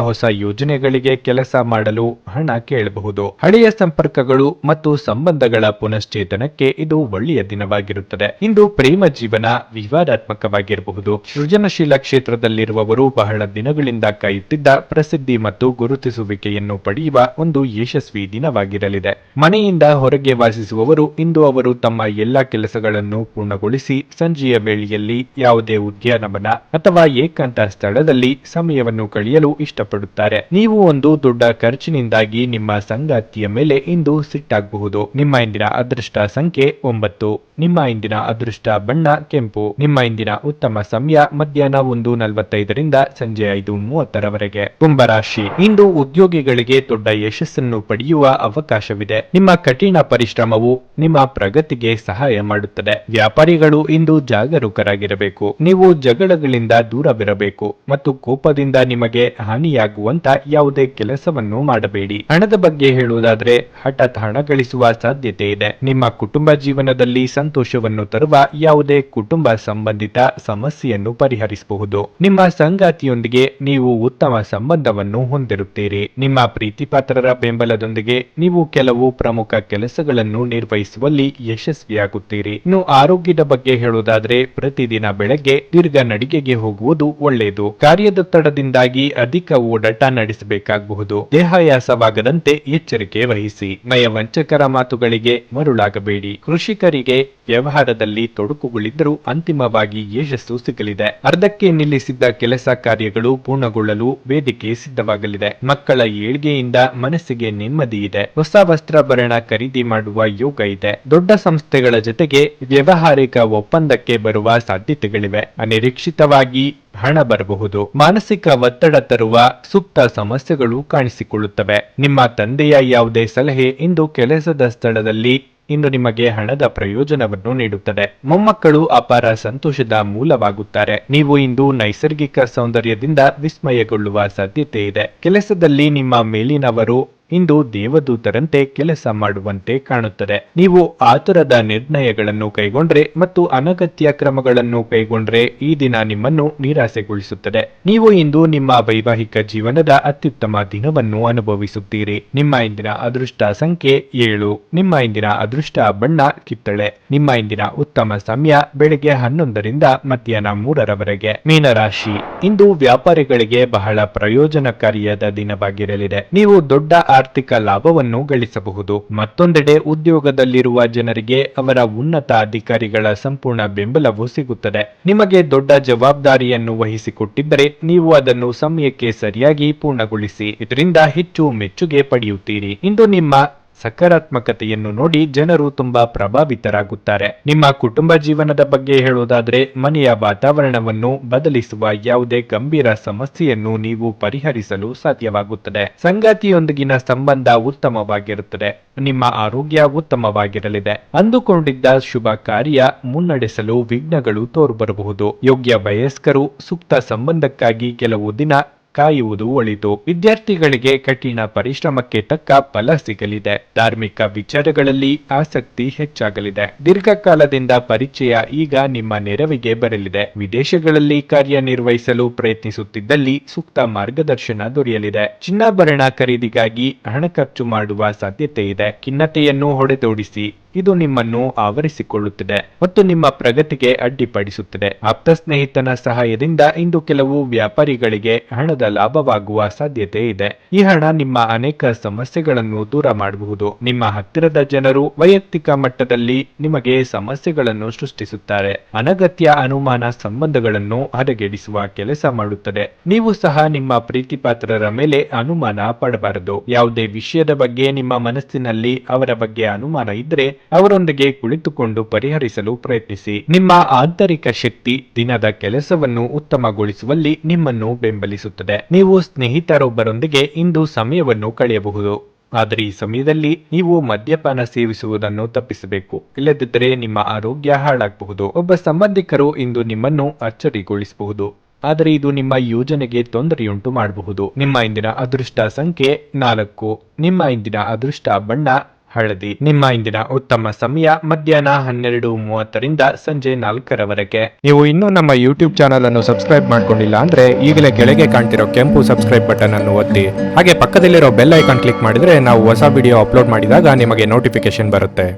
ಹೊಸ ಯೋಜನೆಗಳಿಗೆ ಕೆಲಸ ಮಾಡಲು ಹಣ ಕೇಳಬಹುದು. ಹಳೆಯ ಸಂಪರ್ಕಗಳು ಮತ್ತು ಸಂಬಂಧಗಳ ಪುನಶ್ಚೇತನಕ್ಕೆ ಇದು ಒಳ್ಳೆಯ ದಿನವಾಗಿರುತ್ತದೆ. ಇಂದು ಪ್ರೇಮ ಜೀವನ ವಿವಾದಾತ್ಮಕವಾಗಿರಬಹುದು. ಸೃಜನಶೀಲ ಕ್ಷೇತ್ರದಲ್ಲಿರುವವರು ಬಹಳ ದಿನಗಳಿಂದ ಕಾಯುತ್ತಿದ್ದ ಪ್ರಸಿದ್ಧಿ ಮತ್ತು ಗುರುತಿಸುವಿಕೆಯನ್ನು ಪಡೆಯುವ ಒಂದು ಯಶಸ್ವಿ ದಿನವಾಗಿರಲಿದೆ. ಮನೆಯಿಂದ ಹೊರಗೆ ವಾಸಿಸುವವರು ಇಂದು ಅವರು ತಮ್ಮ ಎಲ್ಲಾ ಕೆಲಸಗಳನ್ನು ಪೂರ್ಣಗೊಳಿಸಿ ಸಂಜೆಯ ವೇಳೆಯಲ್ಲಿ ಯಾವುದೇ ಉದ್ಯಾನವನ ಅಥವಾ ಏಕಾಂತ ಸ್ಥಳದಲ್ಲಿ ಸಮಯವನ್ನು ಕಳೆಯಲು ಇಷ್ಟಪಡುತ್ತಾರೆ. ನೀವು ಒಂದು ದೊಡ್ಡ ಖರ್ಚಿನಿಂದಾಗಿ ನಿಮ್ಮ ಸಂಗಾತಿಯ ಮೇಲೆ ಇಂದು ಸಿಟ್ಟಾಗಬಹುದು. ನಿಮ್ಮ ಇಂದಿನ ಅದೃಷ್ಟ ಸಂಖ್ಯೆ 9. ನಿಮ್ಮ ಇಂದಿನ ಅದೃಷ್ಟ ಬಣ್ಣ ಕೆಂಪು. ನಿಮ್ಮ ಇಂದಿನ ಉತ್ತಮ ಸಮಯ ಮಧ್ಯಾಹ್ನ 1:45 ಸಂಜೆ 5:30ರವರೆಗೆ. ಕುಂಭರಾಶಿ. ಇಂದು ಉದ್ಯೋಗಿಗಳಿಗೆ ದೊಡ್ಡ ಯಶಸ್ಸನ್ನು ಪಡೆಯುವ ಅವಕಾಶವಿದೆ. ನಿಮ್ಮ ಕಠಿಣ ಪರಿಶ್ರಮವು ನಿಮ್ಮ ಪ್ರಗತಿಗೆ ಸಹಾಯ ಮಾಡುತ್ತದೆ. ವ್ಯಾಪಾರಿಗಳು ಇಂದು ಜಾಗರೂಕರಾಗಿರಬೇಕು. ನೀವು ಜಗಳಗಳಿಂದ ದೂರವಿರಬೇಕು ಮತ್ತು ಕೋಪದಿಂದ ನಿಮಗೆ ಹಾನಿಯಾಗುವಂತ ಯಾವುದೇ ಕೆಲಸವನ್ನು ಮಾಡಬೇಡಿ. ಹಣದ ಬಗ್ಗೆ ಹೇಳುವುದಾದ್ರೆ ಹಠಾತ್ ಹಣ ಗಳಿಸುವ ಸಾಧ್ಯತೆ ಇದೆ. ನಿಮ್ಮ ಕುಟುಂಬ ಜೀವನದಲ್ಲಿ ಸಂತೋಷವನ್ನು ತರುವ ಯಾವುದೇ ಕುಟುಂಬ ಸಂಬಂಧಿತ ಸಮಸ್ಯೆಯನ್ನು ಪರಿಹರಿಸಬಹುದು. ನಿಮ್ಮ ಸಂಗಾತಿಯೊಂದಿಗೆ ನೀವು ಉತ್ತಮ ಸಂಬಂಧವನ್ನು ಹೊಂದಿರುತ್ತೀರಿ. ನಿಮ್ಮ ಪ್ರೀತಿಪಾತ್ರರ ಬೆಂಬಲದೊಂದಿಗೆ ನೀವು ಕೆಲವು ಪ್ರಮುಖ ಕೆಲಸಗಳನ್ನು ನಿರ್ವಹಿಸುವಲ್ಲಿ ಯಶಸ್ವಿಯಾಗುತ್ತೀರಿ. ಇನ್ನು ಆರೋಗ್ಯದ ಬಗ್ಗೆ ಹೇಳುವುದಾದ್ರೆ ಪ್ರತಿದಿನ ಬೆಳಗ್ಗೆ ದೀರ್ಘ ನಡಿಗೆಗೆ ಹೋಗುವುದು ಒಳ್ಳೆಯದು. ಕಾರ್ಯದೊತ್ತಡದಿಂದಾಗಿ ಅಧಿಕ ಓಡಾಟ ನಡೆಸಬೇಕಾಗಬಹುದು. ದೇಹಾಯಾಸವಾಗದಂತೆ ಎಚ್ಚರಿಕೆ ವಹಿಸಿ. ನಯವಂಚಕರ ಮಾತುಗಳಿಗೆ ಮರುಳಾಗಬೇಡಿ. ಕೃಷಿಕರಿಗೆ ವ್ಯವಹಾರದಲ್ಲಿ ತೊಡಕುಗಳಿದ್ದರೂ ಅಂತಿಮವಾಗಿ ಯಶಸ್ಸು ಸಿಗಲಿದೆ. ಅರ್ಧಕ್ಕೆ ನಿಲ್ಲಿಸಿದ್ದ ಕೆಲಸ ಕಾರ್ಯಗಳು ಪೂರ್ಣಗೊಳ್ಳಲು ವೇದಿಕೆ ಸಿದ್ಧವಾಗಲಿದೆ. ಮಕ್ಕಳ ಏಳ್ಗೆಯಿಂದ ಮನಸ್ಸಿಗೆ ನೆಮ್ಮದಿ ಇದೆ. ಹೊಸ ವಸ್ತ್ರಾಭರಣ ಖರೀದಿ ಮಾಡುವ ಯೋಗ ಇದೆ. ದೊಡ್ಡ ಸಂಸ್ಥೆಗಳ ಜೊತೆಗೆ ವ್ಯವಹಾರಿಕ ಒಪ್ಪಂದಕ್ಕೆ ಬರುವ ಸಾಧ್ಯತೆಗಳಿವೆ. ಅನಿರೀಕ್ಷಿತವಾಗಿ ಹಣ ಬರಬಹುದು. ಮಾನಸಿಕ ಒತ್ತಡ ತರುವ ಸೂಕ್ತ ಸಮಸ್ಯೆಗಳು ಕಾಣಿಸಿಕೊಳ್ಳುತ್ತವೆ. ನಿಮ್ಮ ತಂದೆಯ ಯಾವುದೇ ಸಲಹೆ ಇಂದು ಕೆಲಸದ ಸ್ಥಳದಲ್ಲಿ ಇಂದು ನಿಮಗೆ ಹಣದ ಪ್ರಯೋಜನವನ್ನು ನೀಡುತ್ತದೆ. ಮೊಮ್ಮಕ್ಕಳು ಅಪಾರ ಸಂತೋಷದ ಮೂಲವಾಗುತ್ತಾರೆ. ನೀವು ಇಂದು ನೈಸರ್ಗಿಕ ಸೌಂದರ್ಯದಿಂದ ವಿಸ್ಮಯಗೊಳ್ಳುವ ಸಾಧ್ಯತೆ ಇದೆ. ಕೆಲಸದಲ್ಲಿ ನಿಮ್ಮ ಮೇಲಿನವರು ಇಂದು ದೇವದೂತರಂತೆ ಕೆಲಸ ಮಾಡುವಂತೆ ಕಾಣುತ್ತದೆ. ನೀವು ಆತುರದ ನಿರ್ಣಯಗಳನ್ನು ಕೈಗೊಂಡ್ರೆ ಮತ್ತು ಅನಗತ್ಯ ಕ್ರಮಗಳನ್ನು ಕೈಗೊಂಡ್ರೆ ಈ ದಿನ ನಿಮ್ಮನ್ನು ನಿರಾಸೆಗೊಳಿಸುತ್ತದೆ. ನೀವು ಇಂದು ನಿಮ್ಮ ವೈವಾಹಿಕ ಜೀವನದ ಅತ್ಯುತ್ತಮ ದಿನವನ್ನು ಅನುಭವಿಸುತ್ತೀರಿ. ನಿಮ್ಮ ಇಂದಿನ ಅದೃಷ್ಟ ಸಂಖ್ಯೆ 7. ನಿಮ್ಮ ಇಂದಿನ ಅದೃಷ್ಟ ಬಣ್ಣ ಕಿತ್ತಳೆ. ನಿಮ್ಮ ಇಂದಿನ ಉತ್ತಮ ಸಮಯ ಬೆಳಗ್ಗೆ 11ರಿಂದ ಮಧ್ಯಾಹ್ನ 3ರವರೆಗೆ. ಮೀನರಾಶಿ, ಇಂದು ವ್ಯಾಪಾರಿಗಳಿಗೆ ಬಹಳ ಪ್ರಯೋಜನಕಾರಿಯಾದ ದಿನವಾಗಿರಲಿದೆ. ನೀವು ದೊಡ್ಡ ಆರ್ಥಿಕ ಲಾಭವನ್ನು ಗಳಿಸಬಹುದು. ಮತ್ತೊಂದೆಡೆ ಉದ್ಯೋಗದಲ್ಲಿರುವ ಜನರಿಗೆ ಅವರ ಉನ್ನತ ಅಧಿಕಾರಿಗಳ ಸಂಪೂರ್ಣ ಬೆಂಬಲವು ಸಿಗುತ್ತದೆ. ನಿಮಗೆ ದೊಡ್ಡ ಜವಾಬ್ದಾರಿಯನ್ನು ವಹಿಸಿಕೊಟ್ಟಿದ್ದರೆ ನೀವು ಅದನ್ನು ಸಮಯಕ್ಕೆ ಸರಿಯಾಗಿ ಪೂರ್ಣಗೊಳಿಸಿ. ಇದರಿಂದ ಹೆಚ್ಚು ಮೆಚ್ಚುಗೆ ಪಡೆಯುತ್ತೀರಿ. ಇಂದು ನಿಮ್ಮ ಸಕಾರಾತ್ಮಕತೆಯನ್ನು ನೋಡಿ ಜನರು ತುಂಬಾ ಪ್ರಭಾವಿತರಾಗುತ್ತಾರೆ. ನಿಮ್ಮ ಕುಟುಂಬ ಜೀವನದ ಬಗ್ಗೆ ಹೇಳುವುದಾದ್ರೆ, ಮನೆಯ ವಾತಾವರಣವನ್ನು ಬದಲಿಸುವ ಯಾವುದೇ ಗಂಭೀರ ಸಮಸ್ಯೆಯನ್ನು ನೀವು ಪರಿಹರಿಸಲು ಸಾಧ್ಯವಾಗುತ್ತದೆ. ಸಂಗಾತಿಯೊಂದಿಗಿನ ಸಂಬಂಧ ಉತ್ತಮವಾಗಿರುತ್ತದೆ. ನಿಮ್ಮ ಆರೋಗ್ಯ ಉತ್ತಮವಾಗಿರಲಿದೆ. ಅಂದುಕೊಂಡಿದ್ದ ಶುಭ ಕಾರ್ಯ ಮುನ್ನಡೆಸಲು ವಿಘ್ನಗಳು ತೋರುಬರಬಹುದು. ಯೋಗ್ಯ ವಯಸ್ಕರು ಸೂಕ್ತ ಸಂಬಂಧಕ್ಕಾಗಿ ಕೆಲವು ದಿನ ಕಾಯುವುದು ಒಳಿತು. ವಿದ್ಯಾರ್ಥಿಗಳಿಗೆ ಕಠಿಣ ಪರಿಶ್ರಮಕ್ಕೆ ತಕ್ಕ ಫಲ ಸಿಗಲಿದೆ. ಧಾರ್ಮಿಕ ವಿಚಾರಗಳಲ್ಲಿ ಆಸಕ್ತಿ ಹೆಚ್ಚಾಗಲಿದೆ. ದೀರ್ಘಕಾಲದಿಂದ ಪರಿಚಯ ಈಗ ನಿಮ್ಮ ನೆರವಿಗೆ ಬರಲಿದೆ. ವಿದೇಶಗಳಲ್ಲಿ ಕಾರ್ಯನಿರ್ವಹಿಸಲು ಪ್ರಯತ್ನಿಸುತ್ತಿದ್ದಲ್ಲಿ ಸೂಕ್ತ ಮಾರ್ಗದರ್ಶನ ದೊರೆಯಲಿದೆ. ಚಿನ್ನಾಭರಣ ಖರೀದಿಗಾಗಿ ಹಣ ಖರ್ಚು ಮಾಡುವ ಸಾಧ್ಯತೆ ಇದೆ. ಖಿನ್ನತೆಯನ್ನು ಹೊಡೆದೋಡಿಸಿ, ಇದು ನಿಮ್ಮನ್ನು ಆವರಿಸಿಕೊಳ್ಳುತ್ತದೆ ಮತ್ತು ನಿಮ್ಮ ಪ್ರಗತಿಗೆ ಅಡ್ಡಿಪಡಿಸುತ್ತದೆ. ಆಪ್ತ ಸ್ನೇಹಿತನ ಸಹಾಯದಿಂದ ಇಂದು ಕೆಲವು ವ್ಯಾಪಾರಿಗಳಿಗೆ ಹಣದ ಲಾಭವಾಗುವ ಸಾಧ್ಯತೆ ಇದೆ. ಈ ಹಣ ನಿಮ್ಮ ಅನೇಕ ಸಮಸ್ಯೆಗಳನ್ನು ದೂರ ಮಾಡಬಹುದು. ನಿಮ್ಮ ಹತ್ತಿರದ ಜನರು ವೈಯಕ್ತಿಕ ಮಟ್ಟದಲ್ಲಿ ನಿಮಗೆ ಸಮಸ್ಯೆಗಳನ್ನು ಸೃಷ್ಟಿಸುತ್ತಾರೆ. ಅನಗತ್ಯ ಅನುಮಾನ ಸಂಬಂಧಗಳನ್ನು ಹದಗೆಡಿಸುವ ಕೆಲಸ ಮಾಡುತ್ತದೆ. ನೀವು ಸಹ ನಿಮ್ಮ ಪ್ರೀತಿಪಾತ್ರರ ಮೇಲೆ ಅನುಮಾನ ಪಡಬಾರದು. ಯಾವುದೇ ವಿಷಯದ ಬಗ್ಗೆ ನಿಮ್ಮ ಮನಸ್ಸಿನಲ್ಲಿ ಅವರ ಬಗ್ಗೆ ಅನುಮಾನ ಇದ್ದರೆ ಅವರೊಂದಿಗೆ ಕುಳಿತುಕೊಂಡು ಪರಿಹರಿಸಲು ಪ್ರಯತ್ನಿಸಿ. ನಿಮ್ಮ ಆಂತರಿಕ ಶಕ್ತಿ ದಿನದ ಕೆಲಸವನ್ನು ಉತ್ತಮಗೊಳಿಸುವಲ್ಲಿ ನಿಮ್ಮನ್ನು ಬೆಂಬಲಿಸುತ್ತದೆ. ನೀವು ಸ್ನೇಹಿತರೊಬ್ಬರೊಂದಿಗೆ ಇಂದು ಸಮಯವನ್ನು ಕಳೆಯಬಹುದು. ಆದರೆ ಈ ಸಮಯದಲ್ಲಿ ನೀವು ಮದ್ಯಪಾನ ಸೇವಿಸುವುದನ್ನು ತಪ್ಪಿಸಬೇಕು. ಇಲ್ಲದಿದ್ದರೆ ನಿಮ್ಮ ಆರೋಗ್ಯ ಹಾಳಾಗಬಹುದು. ಒಬ್ಬ ಸಂಬಂಧಿಕರು ಇಂದು ನಿಮ್ಮನ್ನು ಅಚ್ಚರಿಗೊಳಿಸಬಹುದು, ಆದರೆ ಇದು ನಿಮ್ಮ ಯೋಜನೆಗೆ ತೊಂದರೆಯುಂಟು ಮಾಡಬಹುದು. ನಿಮ್ಮ ಇಂದಿನ ಅದೃಷ್ಟ ಸಂಖ್ಯೆ 4. ನಿಮ್ಮ ಇಂದಿನ ಅದೃಷ್ಟ ಬಣ್ಣ ಹಳದಿ. ನಿಮ್ಮ ಇಂದಿನ ಉತ್ತಮ ಸಮಯ ಮಧ್ಯಾಹ್ನ 12:30ರಿಂದ ಸಂಜೆ 4ರವರೆಗೆ. ನೀವು ಇನ್ನೂ ನಮ್ಮ ಯೂಟ್ಯೂಬ್ ಚಾನಲ್ ಅನ್ನು ಸಬ್ಸ್ಕ್ರೈಬ್ ಮಾಡ್ಕೊಂಡಿಲ್ಲ ಅಂದ್ರೆ ಈಗಲೇ ಕೆಳಗೆ ಕಾಣ್ತಿರೋ ಕೆಂಪು ಸಬ್ಸ್ಕ್ರೈಬ್ ಬಟನ್ ಅನ್ನು ಒತ್ತಿ. ಹಾಗೆ ಪಕ್ಕದಲ್ಲಿರೋ ಬೆಲ್ ಐಕಾನ್ ಕ್ಲಿಕ್ ಮಾಡಿದ್ರೆ ನಾವು ಹೊಸ ವಿಡಿಯೋ ಅಪ್ಲೋಡ್ ಮಾಡಿದಾಗ ನಿಮಗೆ ನೋಟಿಫಿಕೇಶನ್ ಬರುತ್ತೆ.